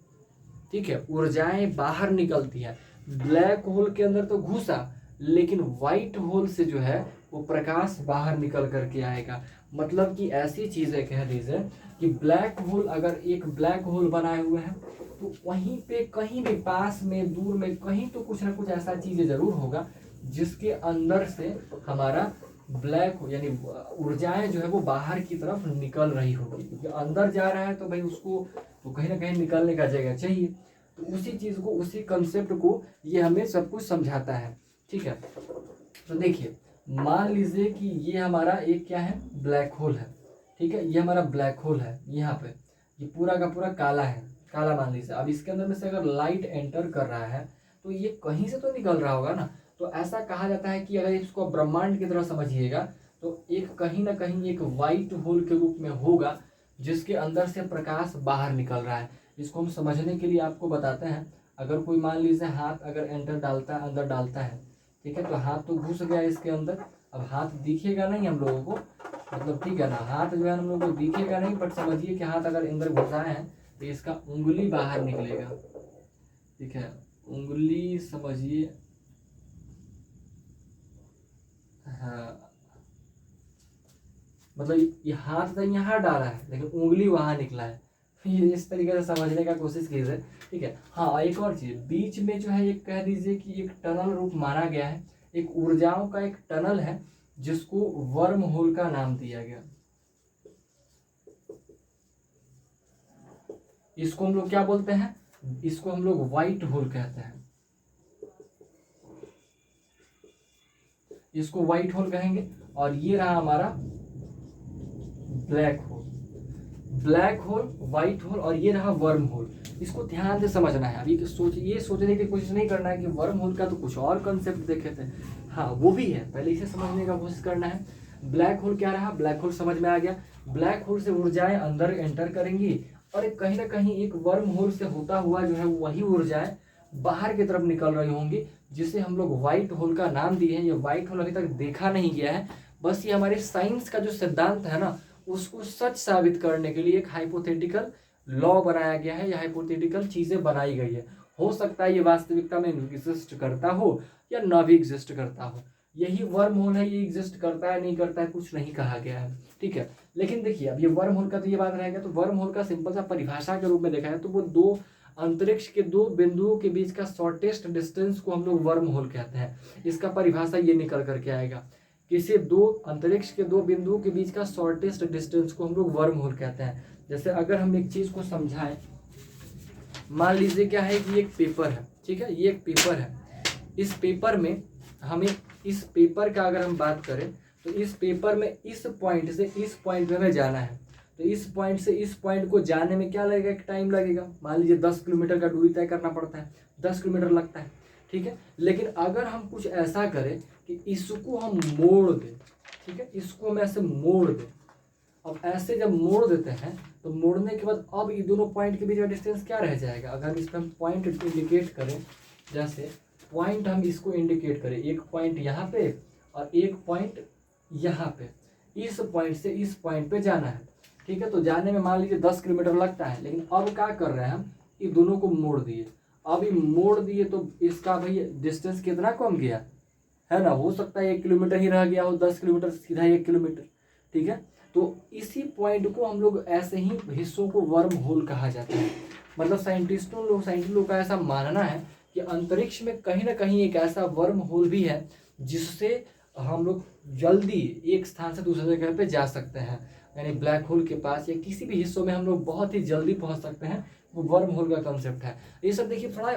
ठीक है, ऊर्जाएं बाहर निकलती है। ब्लैक होल के अंदर तो घुसा, लेकिन व्हाइट होल से जो है वो प्रकाश बाहर निकल करके आएगा। मतलब कि ऐसी चीजें कह दीजिए कि ब्लैक होल, अगर एक ब्लैक होल बनाए हुए हैं तो वहीं पे कहीं भी पास में दूर में कहीं तो कुछ ना कुछ ऐसा चीज जरूर होगा जिसके अंदर से हमारा ब्लैक यानी ऊर्जाएं जो है वो बाहर की तरफ निकल रही होगी, क्योंकि अंदर जा रहा है तो भाई उसको तो कहीं ना कहीं निकलने का जगह चाहिए। तो उसी चीज को, उसी कंसेप्ट को ये हमें सब कुछ समझाता है, ठीक है। तो देखिए, मान लीजिए कि ये हमारा एक क्या है, ब्लैक होल है, ठीक है। ये हमारा ब्लैक होल है यहाँ पे, ये पूरा का पूरा काला है, काला मान लीजिए। अब इसके अंदर में से अगर लाइट एंटर कर रहा है तो ये कहीं से तो निकल रहा होगा ना। तो ऐसा कहा जाता है कि अगर इसको ब्रह्मांड की तरह समझिएगा तो एक कहीं ना कहीं एक वाइट होल के रूप में होगा जिसके अंदर से प्रकाश बाहर निकल रहा है। इसको हम समझने के लिए आपको बताते हैं। अगर कोई मान लीजिए हाथ अगर एंटर डालता है, अंदर डालता है, ठीक है, तो हाथ तो घुस गया इसके अंदर। अब हाथ दिखेगा नहीं हम लोगों को, मतलब ठीक है ना, हाथ जो है हम लोग को दिखेगा नहीं, बट समझिए कि हाथ अगर अंदर घुसा है तो इसका उंगली बाहर निकलेगा, ठीक है, उंगली समझिए। हाँ, मतलब ये हाथ तो यहाँ डाला है लेकिन उंगली वहां निकला है। ये इस तरीके से समझने का कोशिश कीजिए, ठीक है। हाँ, एक और चीज बीच में जो है, एक कह दीजिए कि एक टनल रूप माना गया है, एक ऊर्जाओं का एक टनल है जिसको वर्म होल का नाम दिया गया। इसको हम लोग क्या बोलते हैं, इसको हम लोग व्हाइट होल कहते हैं, इसको व्हाइट होल कहेंगे। और ये रहा हमारा black hole, black hole, white hole, और ये रहा वर्म होल। इसको ध्यान से समझना है। अभी ये सोचने की कोशिश नहीं करना है कि वर्म होल का तो कुछ और कंसेप्ट देखे थे, हाँ वो भी है, पहले इसे समझने का कोशिश करना है। ब्लैक होल क्या रहा, ब्लैक होल समझ में आ गया। ब्लैक होल से ऊर्जाएं अंदर एंटर करेंगी और कहीं ना कहीं एक वर्म होल से होता हुआ जो है वही ऊर्जाएं बाहर की तरफ निकल रही होंगी, जिसे हम लोग व्हाइट होल का नाम दिए हैं। ये व्हाइट होल अभी तक देखा नहीं गया है, बस ये हमारे साइंस का जो सिद्धांत है ना उसको सच साबित करने के लिए एक हाइपोथेटिकल लॉ बनाया गया है, या हाइपोथेटिकल चीजें बनाई गई है। हो सकता है ये वास्तविकता में एग्जिस्ट करता हो या ना भी एग्जिस्ट करता हो। यही वर्म होल है, ये एग्जिस्ट करता है नहीं करता है कुछ नहीं कहा गया है, ठीक है। लेकिन देखिए अब ये वर्म होल का तो ये बात रहेगा, तो वर्म होल का सिंपल सा परिभाषा के रूप में देखा है तो वो दो अंतरिक्ष के दो बिंदुओं के बीच का शॉर्टेस्ट डिस्टेंस को हम लोग वर्म होल कहते हैं। इसका परिभाषा ये निकल करके आएगा, किसी दो अंतरिक्ष के दो बिंदुओं के बीच का शॉर्टेस्ट डिस्टेंस को हम लोग वर्म होल कहते हैं। जैसे अगर हम एक चीज को समझाएं, मान लीजिए क्या है कि ये एक पेपर है, ठीक है, ये एक पेपर है। इस पेपर में हमें, इस पेपर का अगर हम बात करें तो इस पेपर में इस पॉइंट से इस पॉइंट पे हमें जाना है। तो इस पॉइंट से इस पॉइंट को जाने में क्या लगेगा, एक टाइम लगेगा। मान लीजिए 10 किलोमीटर का दूरी तय करना पड़ता है, 10 किलोमीटर लगता है, ठीक है। लेकिन अगर हम कुछ ऐसा करें कि इसको हम मोड़ दें, ठीक है, इसको हम ऐसे मोड़ दें। अब ऐसे जब मोड़ देते हैं तो मोड़ने के बाद अब ये दोनों पॉइंट के बीच का डिस्टेंस क्या रह जाएगा। अगर हम इस पर हम पॉइंट इंडिकेट करें, जैसे पॉइंट हम इसको इंडिकेट करें, एक पॉइंट यहाँ पे और एक पॉइंट यहाँ पे, इस पॉइंट से इस पॉइंट पे जाना है, ठीक है। तो जाने में मान लीजिए 10 किलोमीटर लगता है, लेकिन अब क्या कर रहे हैं हम, ये दोनों को मोड़ दिए। अब ये मोड़ दिए तो इसका भाई डिस्टेंस कितना कम गया है ना, हो सकता है 1 किलोमीटर ही रह गया हो, 10 किलोमीटर सीधा 1 किलोमीटर, ठीक है। तो इसी पॉइंट को हम लोग ऐसे ही हिस्सों को वर्म होल कहा जाता है। मतलब साइंटिस्ट लोग का ऐसा मानना है कि अंतरिक्ष में कहीं ना कहीं एक ऐसा वर्म होल भी है जिससे हम लोग जल्दी एक स्थान से दूसरे जगह पे जा सकते हैं, यानी ब्लैक होल के पास या किसी भी हिस्सों में हम लोग बहुत ही जल्दी पहुंच सकते हैं। वो वर्म होल का कंसेप्ट है। ये सब देखिए थोड़ा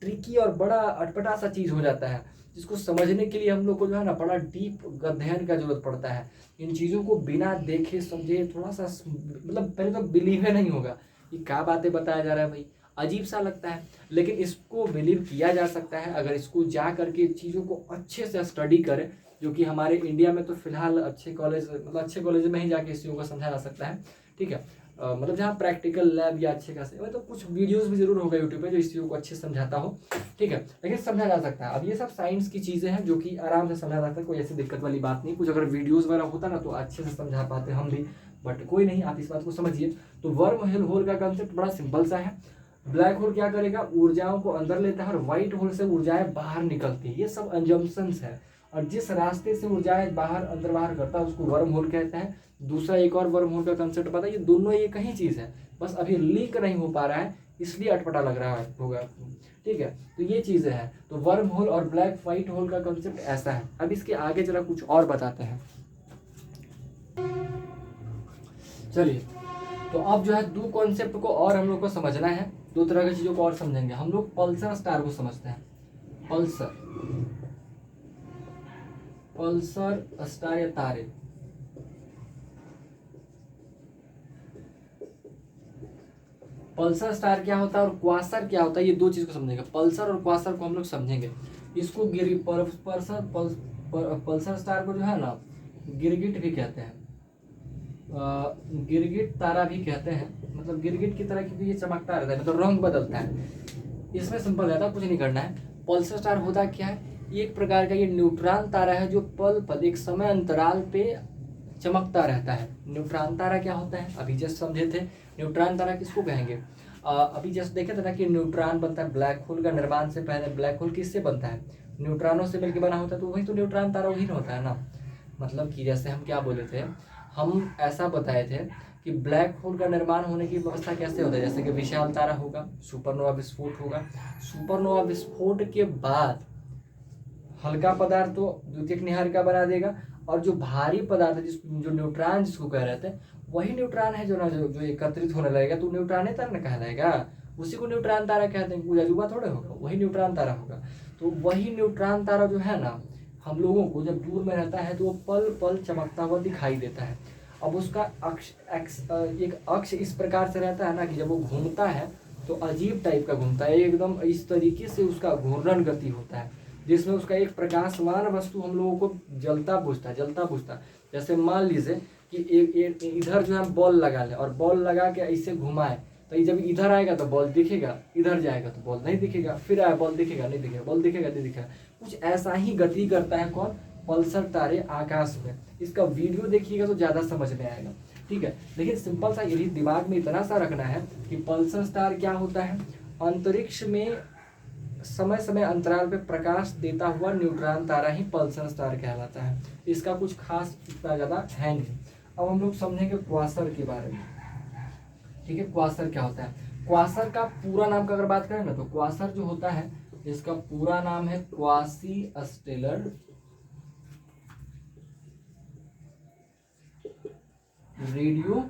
ट्रिकी और बड़ा अटपटा सा चीज हो जाता है, जिसको समझने के लिए हम लोग को जो है ना बड़ा डीप अध्ययन का जरूरत पड़ता है। इन चीज़ों को बिना देखे समझे थोड़ा सा मतलब पहले तो बिलीव ही नहीं होगा, ये क्या बातें बताया जा रहा है भाई, अजीब सा लगता है। लेकिन इसको बिलीव किया जा सकता है अगर इसको जा करके चीज़ों को अच्छे से स्टडी करें, जो कि हमारे इंडिया में तो फिलहाल अच्छे कॉलेज, मतलब अच्छे कॉलेज में ही जाके इस चीज़ों को समझाया जा सकता है, ठीक है। मतलब जहाँ प्रैक्टिकल लैब या अच्छे खासे, तो कुछ वीडियोस भी जरूर होगा यूट्यूब पे जो इस चीज़ों को अच्छे से समझाता हो, ठीक है, लेकिन समझा जा सकता है। अब ये सब साइंस की चीज़ें हैं जो कि आराम से समझा जाता है, कोई ऐसी दिक्कत वाली बात नहीं। कुछ अगर वीडियोस वगैरह होता ना तो अच्छे से समझा पाते हम भी, बट कोई नहीं, आप इस बात को समझिए। तो वर्म होल का कंसेप्ट बड़ा सिंपल सा है। ब्लैक होल क्या करेगा, ऊर्जाओं को अंदर लेता है और व्हाइट होल से ऊर्जाएं बाहर निकलती है। ये सब अंजम्पशंस है, और जिस रास्ते से ऊर्जाएं बाहर अंदर बाहर करता है उसको वर्म होल कहते हैं। दूसरा एक और वर्म होल का कंसेप्ट पता है, ये दोनों एक ही चीज़ है, बस अभी लिंक नहीं हो पा रहा है इसलिए अटपटा लग रहा होगा, ठीक है। तो ये चीज़ें हैं, तो वर्म होल और ब्लैक व्हाइट होल का कंसेप्ट ऐसा है। अब इसके आगे जरा कुछ और बताते हैं, चलिए। तो अब जो है दो कॉन्सेप्ट को और हम लोग को समझना है, दो तरह की चीज़ों को और समझेंगे। हम लोग पल्सर स्टार को समझते हैं, पल्सर, पल्सर स्टार या तारे। पल्सर स्टार क्या होता है और क्वासर क्या होता है, ये दो चीज़ को समझेंगे। पल्सर और क्वासर को हम लोग समझेंगे। इसको पल्सर स्टार को जो है ना गिरगिट भी कहते हैं, गिरगिट तारा भी कहते हैं। मतलब गिरगिट की तरह, क्योंकि ये चमकता रहता है, मतलब रंग बदलता है। इसमें सिंपल रहता है, कुछ नहीं करना है। पल्सर स्टार होता क्या है, ये एक प्रकार का ये न्यूट्रॉन तारा है जो पल पल एक समय अंतराल पे चमकता रहता है। न्यूट्रॉन तारा क्या होता है, अभी जस्ट समझे थे। न्यूट्रॉन तारा किसको कहेंगे, अभी जस्ट देखे थे ना कि न्यूट्रॉन बनता है ब्लैक होल का निर्माण से पहले। ब्लैक होल किससे बनता है, न्यूट्रॉनों से मिलकर बना होता है, तो वही तो न्यूट्रॉन तारा वही होता है ना। मतलब कि जैसे हम क्या बोले थे, हम ऐसा बताए थे कि ब्लैक होल का निर्माण होने की व्यवस्था कैसे होता है। जैसे कि विशाल तारा होगा, सुपरनोवा विस्फोट होगा, सुपरनोवा विस्फोट के बाद हल्का पदार्थ तो द्वितीयक निहारिका बना देगा, और जो भारी पदार्थ है जो न्यूट्रॉन जिसको कह रहे थे, वही न्यूट्रॉन है जो एकत्रित होने लगेगा, तो न्यूट्रॉन तारा कहलाएगा, उसी को न्यूट्रॉन तारा कहते हैं। कुछ अजूबा थोड़े होगा, वही न्यूट्रॉन तारा होगा। तो वही न्यूट्रॉन तारा जो है ना, हम लोगों को जब दूर में रहता है तो वो पल पल चमकता हुआ दिखाई देता है। अब उसका एक अक्ष इस प्रकार से रहता है ना कि जब वो घूमता है तो अजीब टाइप का घूमता है, एकदम इस तरीके से उसका घूर्णन गति होता है, जिसमें उसका एक प्रकाशमान वस्तु हम लोगों को जलता बुझता। जैसे मान लीजिए कि एक इधर जो है बॉल लगा ले, और बॉल लगा के ऐसे घुमाए, तो जब इधर आएगा तो बॉल दिखेगा, इधर जाएगा तो बॉल नहीं दिखेगा, फिर आया बॉल दिखेगा नहीं दिखेगा, बॉल दिखेगा नहीं दिखेगा। कुछ ऐसा ही गति करता है कौन, पल्सर तारे आकाश में। इसका वीडियो देखिएगा तो ज़्यादा समझ में आएगा, ठीक है। लेकिन सिंपल सा यही दिमाग में इतना सा रखना है कि पल्सर स्टार क्या होता है, अंतरिक्ष में समय समय अंतराल पे प्रकाश देता हुआ न्यूट्रॉन तारा ही पल्सर स्टार कहलाता है। इसका कुछ खास इतना ज़्यादा है नहीं। अब हम लोग समझेंगे क्वासर के बारे में, ठीक है। क्वासर क्या होता है, क्वासर का पूरा नाम का अगर बात करें ना, तो क्वासर जो होता है इसका पूरा नाम है quasi stellar radio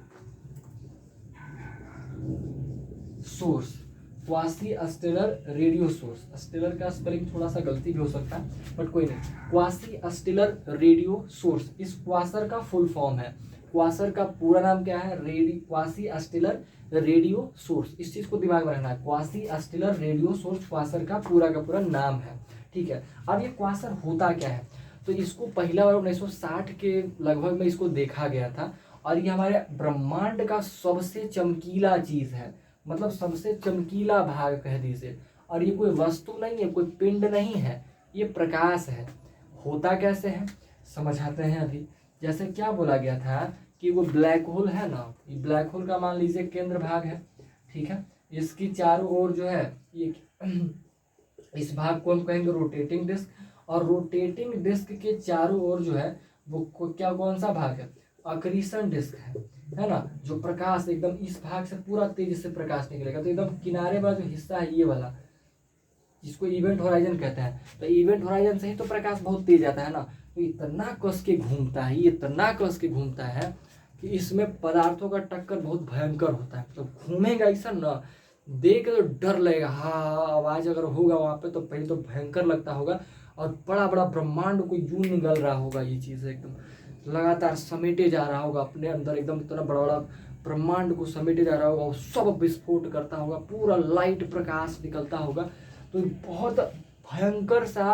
source. Quasi stellar radio source, stellar का स्पेलिंग थोड़ा सा गलती भी हो सकता है, बट कोई नहीं। क्वासी स्टेलर रेडियो सोर्स इस क्वासर का फुल फॉर्म है। क्वासर का पूरा नाम क्या है, क्वासी स्टेलर रेडियो सोर्स। इस चीज को दिमाग में रखना है, quasi stellar radio source quasar का पूरा नाम है, ठीक है। अब ये क्वासर होता क्या है, तो इसको पहला बार 1960 के लगभग में इसको देखा गया था, और ये हमारे ब्रह्मांड का सबसे चमकीला चीज है, मतलब सबसे चमकीला भाग कह दीजिए। और ये कोई वस्तु नहीं है, कोई पिंड नहीं है, ये प्रकाश है। होता कैसे है समझाते हैं अभी। जैसे क्या बोला गया था कि वो ब्लैक होल है ना, ये ब्लैक होल का मान लीजिए केंद्र भाग है, ठीक है। इसकी चारों ओर जो है ये इस भाग को हम कहेंगे रोटेटिंग डिस्क, और रोटेटिंग डिस्क के चारों ओर जो है वो क्या कौन सा भाग है, अक्रीशन डिस्क है ना। जो प्रकाश एकदम इस भाग से पूरा तेजी से प्रकाश निकलेगा, तो एकदम किनारे वाला जो हिस्सा है ये वाला, जिसको इवेंट होराइजन कहते हैं, तो इवेंट होराइजन से ही तो प्रकाश बहुत तेज आता है ना। तो इतना कस के घूमता है, ये इतना कस के घूमता है कि इसमें पदार्थों का टक्कर बहुत भयंकर होता है। तो घूमेगा ऐसा ना, देख के तो डर लगेगा, हाँ आवाज अगर होगा वहां पे तो पहले तो भयंकर लगता होगा, और बड़ा बड़ा ब्रह्मांड को यूं निगल रहा होगा, ये चीज एकदम लगातार समेटे जा रहा होगा अपने अंदर, एकदम इतना बड़ा बड़ा ब्रह्मांड को समेटे जा रहा होगा, वो सब विस्फोट करता होगा, पूरा लाइट प्रकाश निकलता होगा। तो बहुत भयंकर सा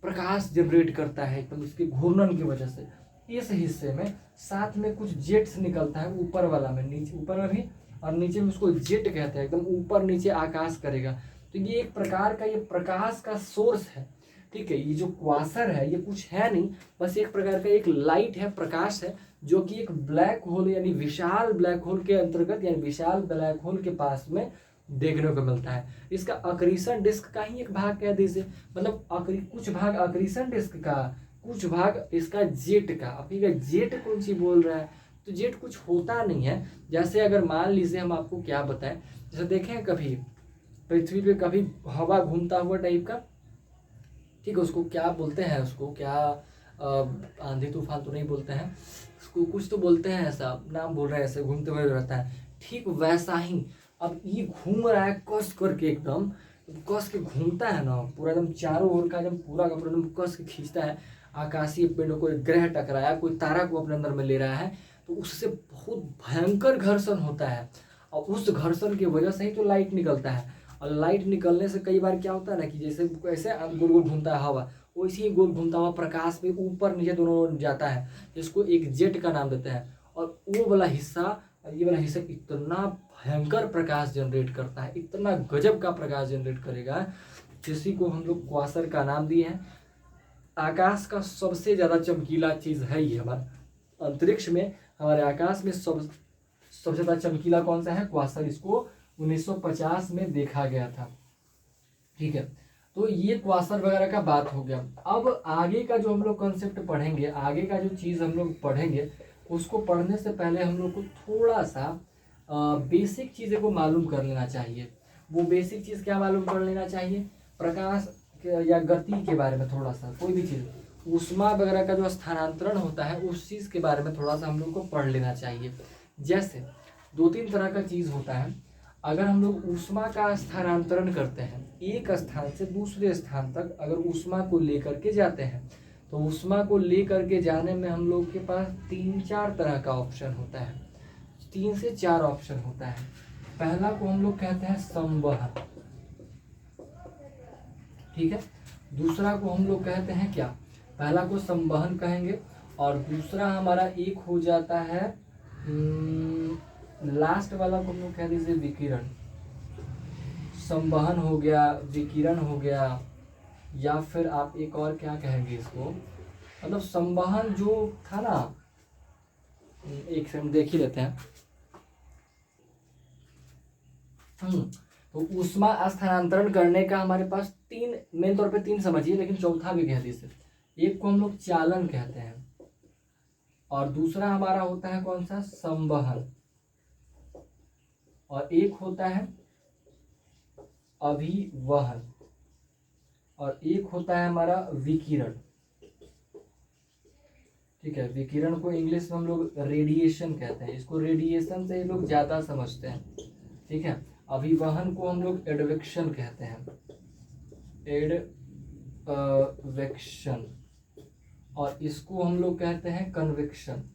प्रकाश जनरेट करता है एकदम इसके घूर्णन की वजह से। इस हिस्से में साथ में कुछ जेट्स निकलता है, ऊपर वाला में, नीचे ऊपर में भी और नीचे में, उसको जेट कहते हैं, एकदम ऊपर नीचे आकाश करेगा। तो ये एक प्रकार का ये प्रकाश का सोर्स है, ठीक है। ये जो क्वासर है ये कुछ है नहीं, बस एक प्रकार का एक लाइट है, प्रकाश है, जो कि एक ब्लैक होल यानी विशाल ब्लैक होल के अंतर्गत यानी विशाल ब्लैक होल के पास में देखने को मिलता है। इसका अक्रीशन डिस्क का ही एक भाग कह दीजिए, मतलब कुछ भाग अक्रीशन डिस्क का, कुछ भाग इसका जेट का। अभी का जेट कौन सी बोल रहा है, तो जेट कुछ होता नहीं है। जैसे अगर मान लीजिए हम आपको क्या बताएं, जैसे देखें कभी पृथ्वी पे कभी हवा घूमता हुआ टाइप का, ठीक है, उसको क्या बोलते हैं, उसको क्या आंधी तूफान तो नहीं बोलते हैं, उसको कुछ तो बोलते हैं, ऐसा नाम बोल रहे हैं, ऐसे घूमते हुए रहता है, ठीक वैसा ही। अब ये घूम रहा है कस करके, एकदम कस के घूमता है ना, पूरा एकदम चारों ओर का एकदम पूरा का पूरा एकदम कस के खींचता है। आकाशीय पिंड को एक ग्रह टकराया, कोई तारा को अपने अंदर में ले रहा है, तो उससे बहुत भयंकर घर्षण होता है, और उस घर्षण की वजह से ही तो लाइट निकलता है। और लाइट निकलने से कई बार क्या होता है ना कि जैसे ऐसे गोल गोल घूमता है हवा, वैसे ही गोल घूमता हुआ प्रकाश भी ऊपर नीचे दोनों ओर जाता है, जिसको एक जेट का नाम देते हैं। और वो वाला हिस्सा, ये वाला हिस्सा इतना भयंकर प्रकाश जनरेट करता है, इतना गजब का प्रकाश जनरेट करेगा, जिसी को हम लोग क्वासर का नाम दिए हैं। आकाश का सबसे ज्यादा चमकीला चीज है ये हमारा अंतरिक्ष में, हमारे आकाश में सबसे ज्यादा चमकीला कौन सा है? क्वासर। इसको 1950 में देखा गया था। ठीक है, तो ये क्वासर वगैरह का बात हो गया। अब आगे का जो हम लोग कॉन्सेप्ट पढ़ेंगे, आगे का जो चीज हम लोग पढ़ेंगे, उसको पढ़ने से पहले हम लोग को थोड़ा सा बेसिक चीज़ों को मालूम कर लेना चाहिए। वो बेसिक चीज़ क्या मालूम कर लेना चाहिए? प्रकाश या गति के बारे में थोड़ा सा, कोई भी चीज़, ऊष्मा वगैरह का जो स्थानांतरण होता है उस चीज़ के बारे में थोड़ा सा हम लोग को पढ़ लेना चाहिए। जैसे 2-3 तरह का चीज़ होता है। अगर हम लोग ऊष्मा का स्थानांतरण करते हैं, एक स्थान से दूसरे स्थान तक अगर ऊष्मा को लेकर के जाते हैं, तो ऊष्मा को लेकर के जाने में हम लोग के पास 3-4 तरह का ऑप्शन होता है, 3 से 4 ऑप्शन होता है। पहला को हम लोग कहते हैं संवहन, ठीक है। दूसरा को हम लोग कहते हैं क्या? पहला को संवहन कहेंगे, और दूसरा हमारा एक हो जाता है लास्ट वाला को हम लोग कह दीजिए विकिरण। संवहन हो गया, विकिरण हो गया, या फिर आप एक और क्या कहेंगे इसको, मतलब संवहन जो था ना, एक सेकंड देख ही लेते हैं। तो ऊष्मा स्थानांतरण करने का हमारे पास 3, मेन तौर पे 3 समझिए, लेकिन चौथा भी कह दीजिए। एक को हम लोग चालन कहते हैं, और दूसरा हमारा होता है कौन सा? संवहन, और एक होता है अभिवहन, और एक होता है हमारा विकिरण। ठीक है, विकिरण को इंग्लिश में हम लोग रेडिएशन कहते हैं, इसको रेडिएशन से ही लोग ज्यादा समझते हैं। ठीक है, अभिवहन को हम लोग एडवेक्शन कहते हैं, एडवेक्शन, और इसको हम लोग कहते हैं कन्वेक्शन।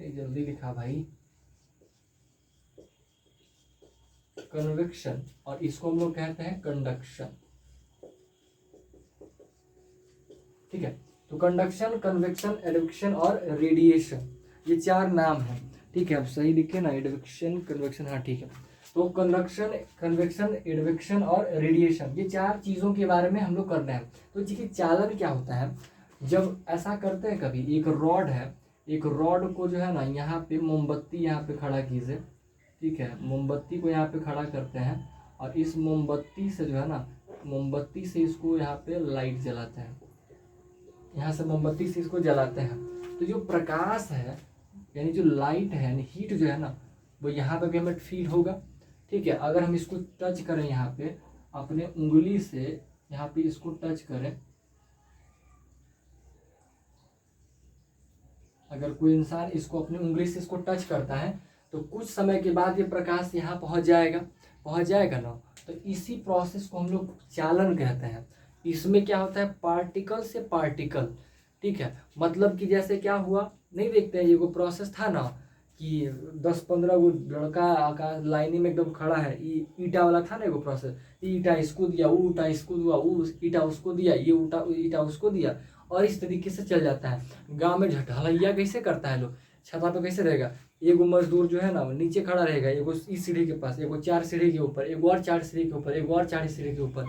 जल्दी लिखा भाई, कन्वेक्शन, और इसको हम लोग कहते हैं कंडक्शन। ठीक है, तो कंडक्शन, कन्वेक्शन, एडवेक्शन और रेडिएशन, ये 4 नाम हैं। ठीक है, अब सही लिखे ना, एडवेक्शन, कन्वेक्शन, हाँ ठीक है। तो कंडक्शन, कन्वेक्शन, एडवेक्शन और रेडिएशन, ये 4 चीज़ों के बारे में हम लोग करना है। तो जी चालन क्या होता है? जब ऐसा करते हैं, कभी एक रॉड है, एक रॉड को जो है ना, यहाँ पे मोमबत्ती यहाँ पे खड़ा कीजिए। ठीक है, मोमबत्ती को यहाँ पे खड़ा करते हैं, और इस मोमबत्ती से जो है ना, मोमबत्ती से इसको यहाँ पे लाइट जलाते हैं, यहाँ से मोमबत्ती से इसको जलाते हैं। तो जो प्रकाश है, यानी जो लाइट है, यानी हीट जो है ना, वो यहाँ पे भी हमें फील होगा। ठीक है, अगर हम इसको टच करें, यहाँ पे अपने उंगली से यहाँ पे इसको टच करें, अगर कोई इंसान इसको अपनी उंगली से इसको टच करता है, तो कुछ समय के बाद ये प्रकाश यहाँ पहुँच जाएगा ना। तो इसी प्रोसेस को हम लोग चालन कहते हैं। इसमें क्या होता है? पार्टिकल से पार्टिकल। ठीक है, मतलब कि जैसे क्या हुआ, नहीं देखते हैं, ये वो प्रोसेस था ना कि 10-15 वो लड़का लाइनिंग में एकदम खड़ा है, ईटा वाला था ना वो प्रोसेस, ईटा इसको दिया, वो ईटा इसको दिया, वो ईटा उसको दिया, ये ईटा उसको दिया, और इस तरीके से चल जाता है। गांव में ढलैया कैसे करता है लोग, छता पे कैसे रहेगा, एगो मजदूर जो है ना नीचे खड़ा रहेगा, एगो इस सीढ़ी के पास, एगो 4 सीढ़ी के ऊपर, एगो और 4 सीढ़ी के ऊपर, एगो और 4 सीढ़ी के ऊपर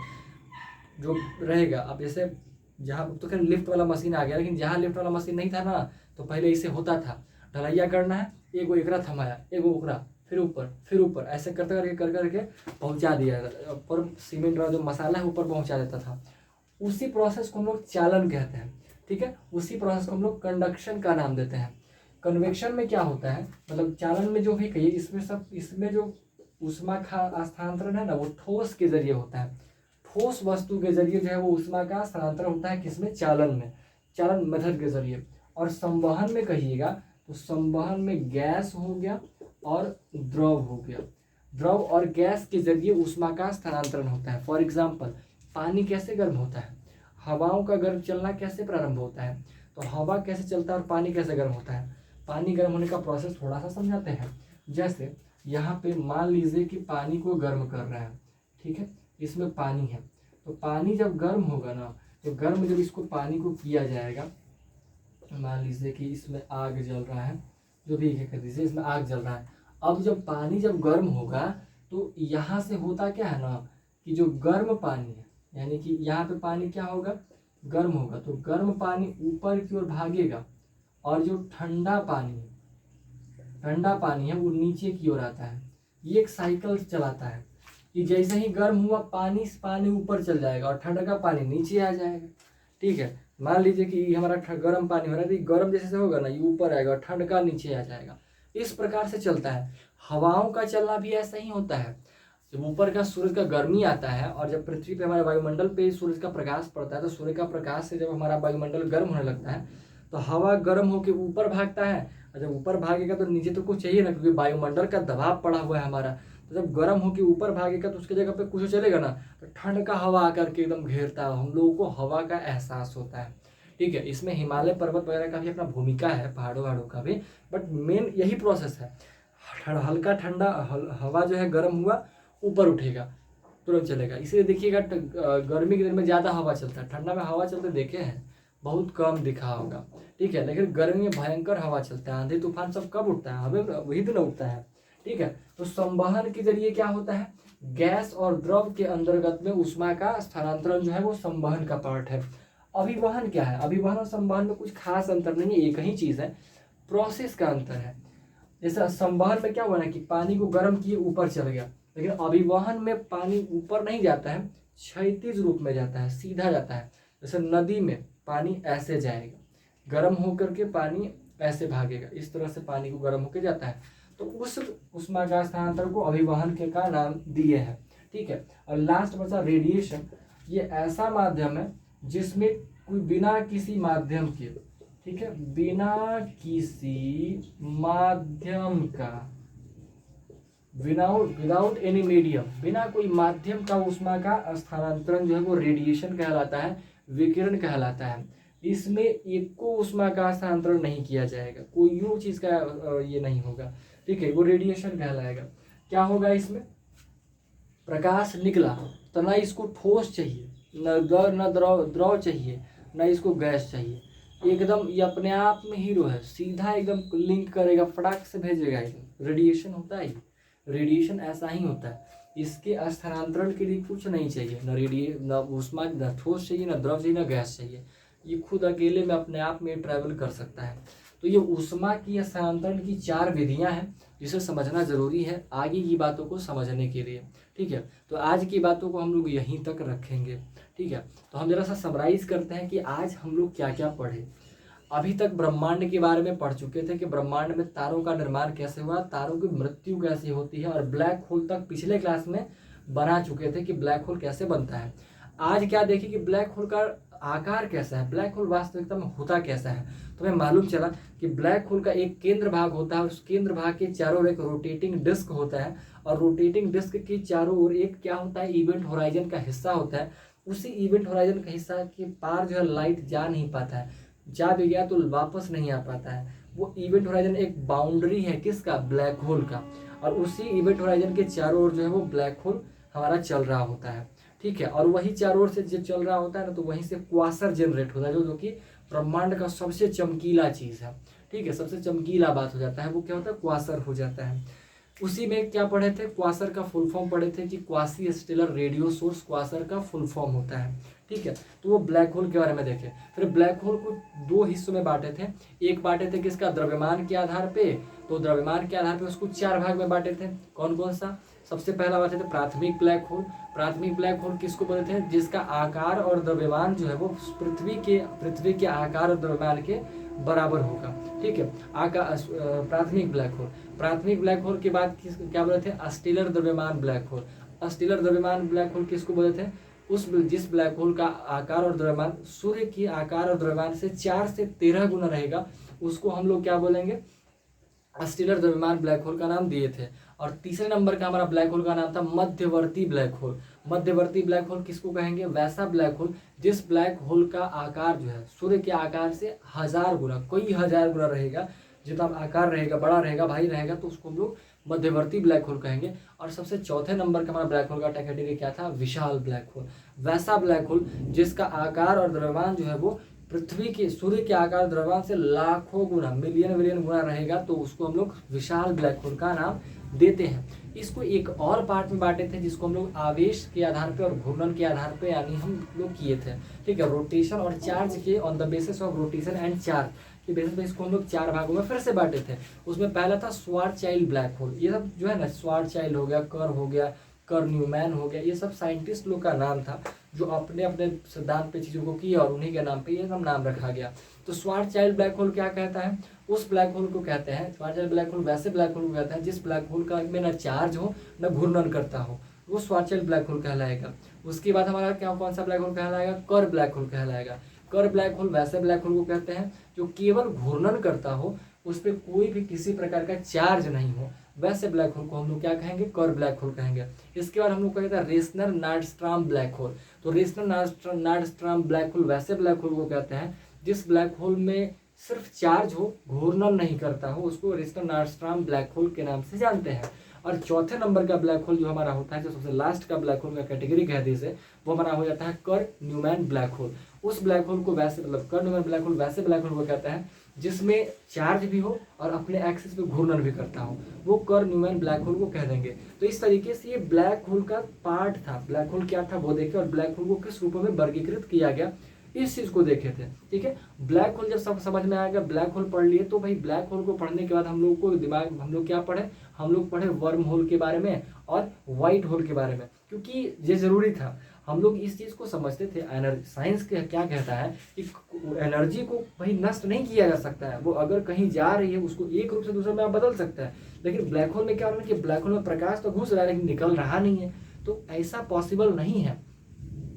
जो रहेगा। अब जैसे जहाँ तो खैर लिफ्ट वाला मशीन आ गया, लेकिन जहाँ लिफ्ट वाला मशीन नहीं था ना, तो पहले इसे होता था, ढलैया करना है, एगो एकरा थमाया, एगो ओकरा, फिर ऊपर, ऐसे करते करके पहुंचा दिया, ऊपर सीमेंट वाला जो मसाला है ऊपर पहुंचा देता था। उसी प्रोसेस को हम लोग चालन कहते हैं। ठीक है, उसी प्रोसेस को हम लोग कंडक्शन का नाम देते हैं। कन्वेक्शन में क्या होता है, मतलब चालन में जो भी कहिए, इसमें जो ऊष्मा का स्थानांतरण है ना, वो ठोस के जरिए होता है। ठोस वस्तु के जरिए जो है वो ऊष्मा का स्थानांतरण होता है, किसमें? चालन में, चालन मेथड के जरिए। और संवहन में कहिएगा, तो संवहन में गैस हो गया और द्रव हो गया। द्रव और गैस के जरिए ऊष्मा का स्थानांतरण होता है। फॉर एग्जाम्पल, पानी कैसे गर्म होता है, हवाओं का गर्म चलना कैसे प्रारंभ होता है? तो हवा कैसे चलता है और पानी कैसे गर्म होता है? पानी गर्म होने का प्रोसेस थोड़ा सा समझाते हैं। जैसे यहाँ पे मान लीजिए कि पानी को गर्म कर रहा है, ठीक है, इसमें पानी है, तो पानी जब गर्म होगा ना, तो गर्म जब इसको पानी को किया जाएगा, मान लीजिए कि इसमें आग जल रहा है, जो भी कह दीजिए इसमें आग जल रहा है। अब जब पानी जब गर्म होगा तो यहाँ से होता क्या है ना कि जो गर्म पानी है, यानी कि यहाँ पे पानी क्या होगा, गर्म होगा, तो गर्म पानी ऊपर की ओर भागेगा और जो ठंडा पानी है वो नीचे की ओर आता है। ये एक साइकिल चलाता है कि जैसे ही गर्म हुआ पानी ऊपर चल जाएगा और ठंडा का पानी नीचे आ जाएगा। ठीक है, मान लीजिए कि हमारा गर्म पानी हो रहा है, तो गर्म जैसे से होगा ना, ये ऊपर आएगा और ठंड का नीचे आ जाएगा। इस प्रकार से चलता है। हवाओं का चलना भी ऐसा ही होता है। जब ऊपर का सूरज का गर्मी आता है और जब पृथ्वी पे हमारे वायुमंडल पे सूरज का प्रकाश पड़ता है, तो सूर्य का प्रकाश से जब हमारा वायुमंडल गर्म होने लगता है, तो हवा गर्म होकर ऊपर भागता है, और जब ऊपर भागेगा तो नीचे तो कुछ चाहिए ना, क्योंकि वायुमंडल का दबाव पड़ा हुआ है हमारा। तो जब गर्म होकर ऊपर भागेगा तो उसकी जगह पे कुछ चलेगा ना, तो ठंड का हवा आकर के एकदम घेरता है, हम लोगों को हवा का एहसास होता है। ठीक है, इसमें हिमालय पर्वत वगैरह का भी अपना भूमिका है, पहाड़ों का भी, बट मेन यही प्रोसेस है। हल्का ठंडा हवा जो है गर्म हुआ, ऊपर उठेगा, तुरंत चलेगा। इसलिए देखिएगा गर्मी के दिन में ज़्यादा हवा चलता है, ठंडा में हवा चलते देखे हैं बहुत कम दिखा होगा। ठीक है, लेकिन गर्मी में भयंकर हवा चलता है, आंधी तूफान सब कब उठता है, हमें वही दिन उठता है। ठीक है, तो संवहन के जरिए क्या होता है, गैस और द्रव के अंतर्गत में ऊष्मा का स्थानांतरण जो है वो संवहन का पार्ट है। अभिवहन क्या है, अभिवहन और संवहन में कुछ खास अंतर नहीं है, एक ही चीज है, प्रोसेस का अंतर है। जैसे संवहन में क्या हुआ ना कि पानी को गर्म किए ऊपर चल गया, लेकिन अभिवहन में पानी ऊपर नहीं जाता है, क्षैतिज रूप में जाता है, सीधा जाता है। जैसे नदी में पानी ऐसे जाएगा, गर्म होकर के पानी ऐसे भागेगा, इस तरह से पानी को गर्म होकर जाता है। तो उस ऊष्मा का स्थानांतरण को अभिवहन के का नाम दिए है। ठीक है, और लास्ट बचा रेडिएशन। ये ऐसा माध्यम है जिसमें कोई बिना किसी माध्यम के, ठीक है, बिना किसी माध्यम का, विदाउट एनी मीडियम, बिना कोई माध्यम का ऊष्मा का स्थानांतरण जो है वो रेडिएशन कहलाता है, विकिरण कहलाता है। इसमें एक को ऊष्मा का स्थानांतरण नहीं किया जाएगा, कोई यूं चीज का ये नहीं होगा। ठीक है, वो रेडिएशन कहलाएगा। क्या होगा इसमें, प्रकाश निकला तो ना इसको ठोस चाहिए, न द्रव चाहिए, न इसको गैस चाहिए, एकदम ये अपने आप में हीरो है, सीधा एकदम लिंक करेगा, फटाक से भेजेगा। एकदम रेडिएशन होता है, रेडिएशन ऐसा ही होता है। इसके स्थानांतरण के लिए कुछ नहीं चाहिए, न ऊष्मा, न ठोस चाहिए, न द्रव चाहिए, न गैस चाहिए, ये खुद अकेले में अपने आप में ट्रैवल कर सकता है। तो ये ऊष्मा की स्थानांतरण की 4 विधियां हैं, जिसे समझना जरूरी है आगे की बातों को समझने के लिए। ठीक है, तो आज की बातों को हम लोग यहीं तक रखेंगे। ठीक है, तो हम जरा सा समराइज करते हैं कि आज हम लोग क्या क्या पढ़े। अभी तक ब्रह्मांड के बारे में पढ़ चुके थे कि ब्रह्मांड में तारों का निर्माण कैसे हुआ, तारों की मृत्यु कैसे होती है, और ब्लैक होल तक पिछले क्लास में बना चुके थे कि ब्लैक होल कैसे बनता है। आज क्या देखें कि ब्लैक होल का आकार कैसा है, ब्लैक होल वास्तविकता में होता कैसा है। तो हमें मालूम चला कि ब्लैक होल का एक केंद्र भाग होता है, उस केंद्र भाग के चारों ओर एक रोटेटिंग डिस्क होता है, और रोटेटिंग डिस्क के चारों ओर एक क्या होता है, इवेंट होराइजन का हिस्सा होता है। उसी इवेंट होराइजन का हिस्सा के पार जो है लाइट जा नहीं पाता है, जा भी गया तो वापस नहीं आ पाता है। वो इवेंट होराइजन एक बाउंड्री है किसका, ब्लैक होल का, और उसी इवेंट होराइजन के चारों ओर जो है वो ब्लैक होल हमारा चल रहा होता है। ठीक है, और वही चारों ओर से जो चल रहा होता है ना, तो वहीं से क्वासर जनरेट होता है, जो कि ब्रह्मांड का सबसे चमकीला चीज है। ठीक है, सबसे चमकीला बात हो जाता है, वो क्या होता है, क्वासर हो जाता है। उसी में क्या पढ़े थे, क्वासर का फुल फॉर्म पढ़े थे कि quasi stellar radio source quasar का फुल फॉर्म होता है। ठीक है, तो वो ब्लैक होल के बारे में देखे। फिर ब्लैक होल को 2 हिस्सों में बांटे थे, एक बांटे थे किसका, द्रव्यमान के आधार पे, तो द्रव्यमान के आधार पे उसको 4 भाग में बांटे थे। कौन कौन सा, सबसे पहला बात है प्राथमिक ब्लैक होल। प्राथमिक ब्लैक होल किसको बोलते हैं, जिसका आकार और द्रव्यमान जो है वो पृथ्वी के आकार और द्रव्यमान के बराबर होगा। ठीक है, प्राथमिक ब्लैक होल। प्राथमिक ब्लैक होल के बाद क्या बोलते थे, अस्टेलर द्रव्यमान ब्लैक होल। अस्टेलर द्रव्यमान ब्लैक होल किसको बोलते हैं, जिस ब्लैक होल का आकार और द्रव्यमान सूर्य की आकार और द्रव्यमान से 4 से 13 गुना रहेगा, उसको हम लोग क्या बोलेंगे, अस्टेलर द्रव्यमान ब्लैक होल का नाम दिए थे। और तीसरे नंबर का हमारा ब्लैक होल का नाम था मध्यवर्ती ब्लैक होल। मध्यवर्ती ब्लैक होल किसको कहेंगे? वैसा ब्लैक होल जिस ब्लैक होल का आकार जो है सूर्य के आकार से 1000 गुना, कई 1000 गुना रहेगा, जितना आकार रहेगा, बड़ा रहेगा, भारी रहेगा, तो उसको हम लोग मध्यवर्ती ब्लैक होल कहेंगे। और सबसे चौथे नंबर का हमारा ब्लैक होल का कैटेगरी क्या था? विशाल ब्लैक होल। वैसा ब्लैक होल जिसका आकार और द्रव्यमान जो है वो पृथ्वी के, सूर्य के आकार द्रव्यमान से लाखों गुना, मिलियन मिलियन गुना रहेगा, तो उसको हम लोग विशाल ब्लैक होल का नाम देते हैं। इसको एक और पार्ट में बांटे थे जिसको हम लोग आवेश के आधार पे और घूर्णन के आधार पे यानी हम लोग किए थे, ठीक है, रोटेशन और चार्ज के, on the basis of rotation and charge के बेसिस पे इसको हम लोग 4 भागों में फिर से बांटे थे। उसमें पहला था श्वार्ज़चाइल्ड ब्लैक होल। ये सब जो है ना, श्वार्ज़चाइल्ड हो गया, कर हो गया, कर न्यूमैन हो गया, ये सब साइंटिस्ट लोग का नाम था जो अपने अपने सिद्धांत पे चीज़ों को किया और उन्हीं के नाम पे ये सब नाम रखा गया। तो श्वार्ज़चाइल्ड ब्लैक होल क्या कहता है? उस ब्लैक होल को कहते हैं, श्वार्ज़चाइल्ड ब्लैक होल वैसे ब्लैक होल को कहते हैं जिस ब्लैक होल का में ना चार्ज हो न घूर्णन करता हो, वो श्वार्ज़चाइल्ड ब्लैक होल कहलाएगा। उसके बाद हमारा क्या, कौन सा ब्लैक होल कहलाएगा? कर ब्लैक होल कहलाएगा। कर ब्लैक होल वैसे ब्लैक होल को कहते हैं जो केवल घूर्णन करता हो, उस पर कोई भी किसी प्रकार का चार्ज नहीं हो, वैसे ब्लैक होल को हम लोग क्या कहेंगे? कर ब्लैक होल कहेंगे। इसके बाद हम लोग कहते हैं रेसनर नार्डस्ट्रॉम ब्लैक होल। तो रेसनर नार्डस्ट्रॉम ब्लैक होल वैसे ब्लैक होल को कहते हैं जिस ब्लैक होल में सिर्फ चार्ज हो, घूर्णन नहीं करता हो, उसको रेसनर नार्डस्ट्रॉम ब्लैक होल के नाम से जानते हैं। और चौथे नंबर का ब्लैक होल जो हमारा होता है, जो सबसे लास्ट का ब्लैक होल का कैटेगरी कहते हैं, वो हमारा हो जाता है कर न्यूमैन ब्लैक होल। उस ब्लैक होल को वैसे, मतलब कर न्यूमैन ब्लैक होल वैसे ब्लैक होल को कहता है जिसमें चार्ज भी हो और अपने एक्सिस पे घूर्णन भी करता हो, वो कर न्यूमैन ब्लैक होल को कह देंगे। तो इस तरीके से ये ब्लैक होल का पार्ट था। ब्लैक होल क्या था वो देखे, और ब्लैक होल को किस रूप में वर्गीकृत किया गया, इस चीज को देखे थे, ठीक है। ब्लैक होल जब सब समझ में आएगा, ब्लैक होल पढ़ लिए, तो भाई ब्लैक होल को पढ़ने के बाद हम लोग को दिमाग, हम लोग क्या पढ़े? हम लोग पढ़े वर्म होल के बारे में और व्हाइट होल के बारे में, क्योंकि ये जरूरी था। हम लोग इस चीज को समझते थे, साइंस क्या कहता है कि एनर्जी को भाई नष्ट नहीं किया जा सकता है, वो अगर कहीं जा रही है उसको एक रूप से दूसरे में आप बदल सकता है। लेकिन ब्लैक होल में क्या हो रहा है कि ब्लैक होल में प्रकाश तो घुस रहा है लेकिन निकल रहा नहीं है। तो ऐसा पॉसिबल नहीं है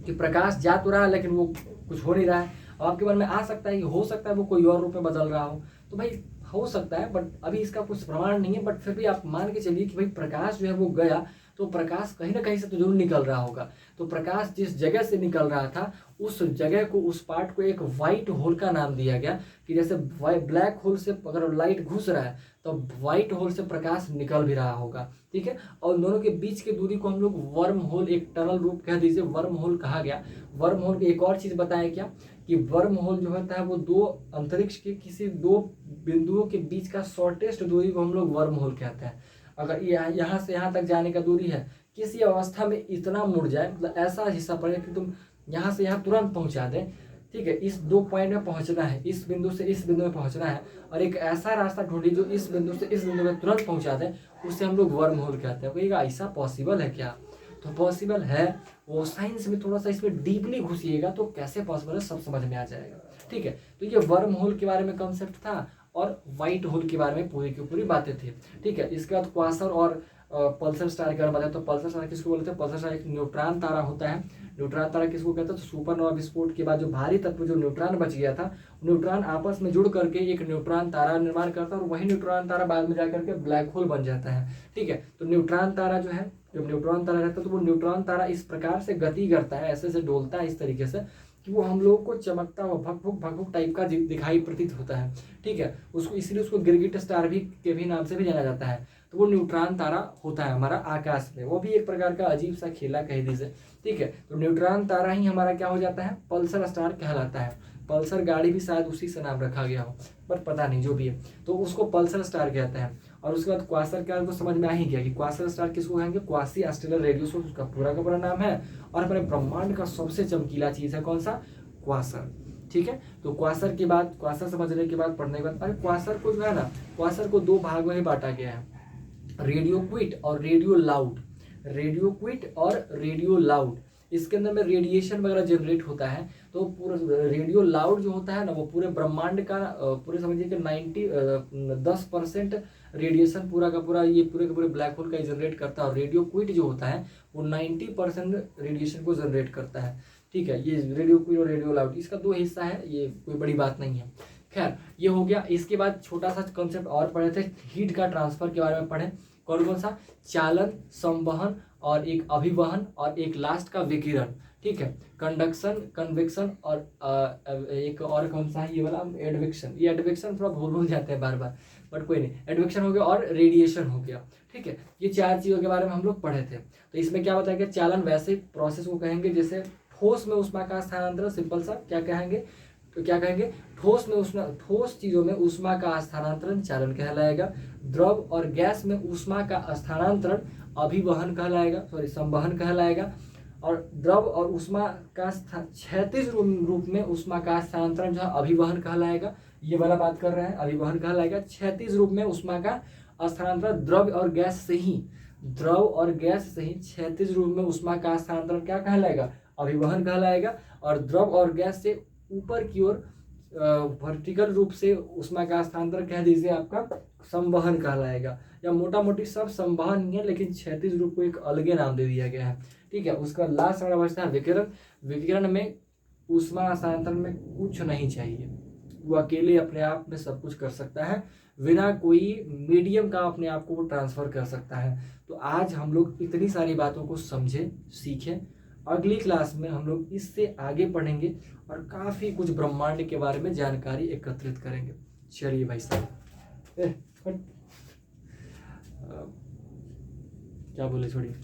कि प्रकाश जा तो रहा है लेकिन वो कुछ हो नहीं रहा है। अब आपके मन में आ सकता है कि हो सकता है वो कोई और रूप में बदल रहा हो, तो भाई हो सकता है, बट अभी इसका कुछ प्रमाण नहीं है। बट फिर भी आप मान के चलिए कि भाई प्रकाश जो है वो गया, तो प्रकाश कहीं ना कहीं से तो जरूर निकल रहा होगा। तो प्रकाश जिस जगह से निकल रहा था उस जगह को, उस पार्ट को एक व्हाइट होल का नाम दिया गया, कि जैसे ब्लैक होल से अगर लाइट घुस रहा है तो व्हाइट होल से प्रकाश निकल भी रहा होगा, ठीक है। और दोनों के बीच की दूरी को हम लोग वर्म होल, एक टनल रूप कह दीजिए, वर्म होल कहा गया। वर्म होल की एक और चीज बताया क्या कि वर्म होल जो होता है वो दो अंतरिक्ष के किसी दो बिंदुओं के बीच का शॉर्टेस्ट दूरी को हम लोग वर्म होल कहते हैं। अगर यहाँ से यहाँ तक जाने का दूरी है, किसी अवस्था में इतना मुड़ जाए, मतलब ऐसा हिस्सा पड़े कि तुम यहाँ से यहाँ तुरंत पहुंचा दें, ठीक है, इस 2 पॉइंट में पहुंचना है, इस बिंदु से इस बिंदु में पहुंचना है, और एक ऐसा रास्ता ढूंढी जो इस बिंदु से इस बिंदु में तुरंत पहुंचा दे, उसे हम लोग वर्म होल कहते हैं। कहिएगा ऐसा पॉसिबल है क्या? तो पॉसिबल है। वो साइंस में थोड़ा सा इसमें डीपली घुसिएगा तो कैसे पॉसिबल है सब समझ में आ जाएगा, ठीक है। तो ये वर्म होल के बारे में कंसेप्ट था और व्हाइट होल के बारे में पूरी की पूरी बातें थी, ठीक है। इसके बाद क्वासर और पल्सर स्टार के बारे में बताया। तो पल्सर स्टार किसको बोलते हैं? पल्सर स्टार एक न्यूट्रॉन तारा होता है। न्यूट्रॉन तारा किसको कहते हैं? तो सुपरनोवा विस्फोट के बाद जो भारी तत्व जो न्यूट्रॉन बच गया था, न्यूट्रॉन आपस में जुड़ करके एक न्यूट्रॉन तारा निर्माण करता है और वही न्यूट्रॉन तारा बाद में जाकर के ब्लैक होल बन जाता है, ठीक है। तो न्यूट्रॉन तारा जो है, जब न्यूट्रॉन तारा रहता है तो वो न्यूट्रॉन तारा इस प्रकार से गति करता है, ऐसे से डोलता है इस तरीके से कि वो हम लोगों को चमकता हुआ भकभक टाइप का दिखाई प्रतीत होता है, ठीक है। उसको इसलिए उसको गिरगिट स्टार भी के भी नाम से भी जाना जाता है। तो वो न्यूट्रॉन तारा होता है हमारा आकाश में, वो भी एक प्रकार का अजीब सा खेला कह दीजिए, ठीक है। तो न्यूट्रॉन तारा ही हमारा क्या हो जाता है? पल्सर स्टार कहलाता है। पल्सर गाड़ी भी शायद उसी से नाम रखा गया हो, पर पता नहीं, जो भी है, तो उसको पल्सर स्टार कहते हैं। और उसके बाद क्वासर क्या, आपको समझ में आ ही गया कि क्वासर स्टार किसको कहेंगे? क्वासी स्टेलर रेडियो सोर्स, उसका पूरा का पूरा नाम है। और हमारे ब्रह्मांड का सबसे चमकीला चीज है कौन सा? क्वासर, ठीक है। तो क्वासर के बाद, क्वासर समझने के बाद, पढ़ने के बाद, अरे क्वासर को जो है ना, क्वासर को 2 भागों में बांटा गया है, रेडियो क्विट और रेडियो लाउड। रेडियो क्विट और रेडियो लाउड, इसके अंदर में रेडिएशन वगैरह जनरेट होता है। तो पूरा रेडियो लाउड जो होता है ना, वो पूरे ब्रह्मांड का पूरे समझिए कि 10% रेडिएशन पूरा का पूरा ये पूरे के पूरे ब्लैक होल का जनरेट करता है। और रेडियो क्विट जो होता है वो 90% रेडिएशन को जनरेट करता है, ठीक है। ये रेडियो क्विट और रेडियो लाउड, इसका 2 हिस्सा है, ये कोई बड़ी बात नहीं है। खैर ये हो गया। इसके बाद छोटा सा कंसेप्ट और पढ़े थे, हीट का ट्रांसफर के बारे में पढ़े। कौन कौन सा? चालन, संवहन और एक अभिवहन और एक लास्ट का विकिरण, ठीक है। कंडक्शन, कन्वेक्शन और एक और कौन सा है ये वाला? एडवेक्शन। ये एडवेक्शन थोड़ा भूल जाते हैं बार बार, बट कोई नहीं। एडवेक्शन हो गया और रेडिएशन हो गया, ठीक है। ये 4 चीज़ों के बारे में हम लोग पढ़े थे। तो इसमें क्या बताया गया? चालन वैसे प्रोसेस को कहेंगे जैसे ठोस में ऊष्मा का स्थानांतरण, सिंपल सा क्या कहेंगे? तो क्या कहेंगे? ठोस चीजों में ऊष्मा का स्थानांतरण चालन कहलाएगा। द्रव और गैस में ऊष्मा का स्थानांतरण अभिवहन कहलाएगा, संवहन कहलाएगा। और द्रव और ऊष्मा का क्षैतिज रूप में ऊष्मा का स्थानांतरण जो है अभिवहन कहलाएगा। ये वाला बात कर रहे हैं, अभिवहन कहलाएगा। क्षैतिज रूप में ऊष्मा का स्थानांतरण द्रव और गैस से ही क्षैतिज रूप में ऊष्मा का स्थानांतरण क्या कहलाएगा? अभिवहन कहलाएगा। और द्रव और गैस से ऊपर की ओर वर्टिकल रूप से ऊष्मा का स्थानांतरण कह दीजिए आपका संवहन कहलाएगा। या मोटा मोटी सब संवहन ही है, लेकिन क्षैतिज रूप को एक अलग नाम दे दिया गया है, ठीक है। उसका लास्ट वाला बचता है विकिरण। विकिरण में ऊष्मा स्थानांतरण में कुछ नहीं चाहिए, वो अकेले अपने आप में सब कुछ कर सकता है, बिना कोई मीडियम का अपने आप को वो ट्रांसफर कर सकता है। तो आज हम लोग इतनी सारी बातों को समझे, सीखें। अगली क्लास में हम लोग इससे आगे पढ़ेंगे और काफ़ी कुछ ब्रह्मांड के बारे में जानकारी एकत्रित करेंगे। चलिए भाई साहब, क्या बोले, छोड़िए।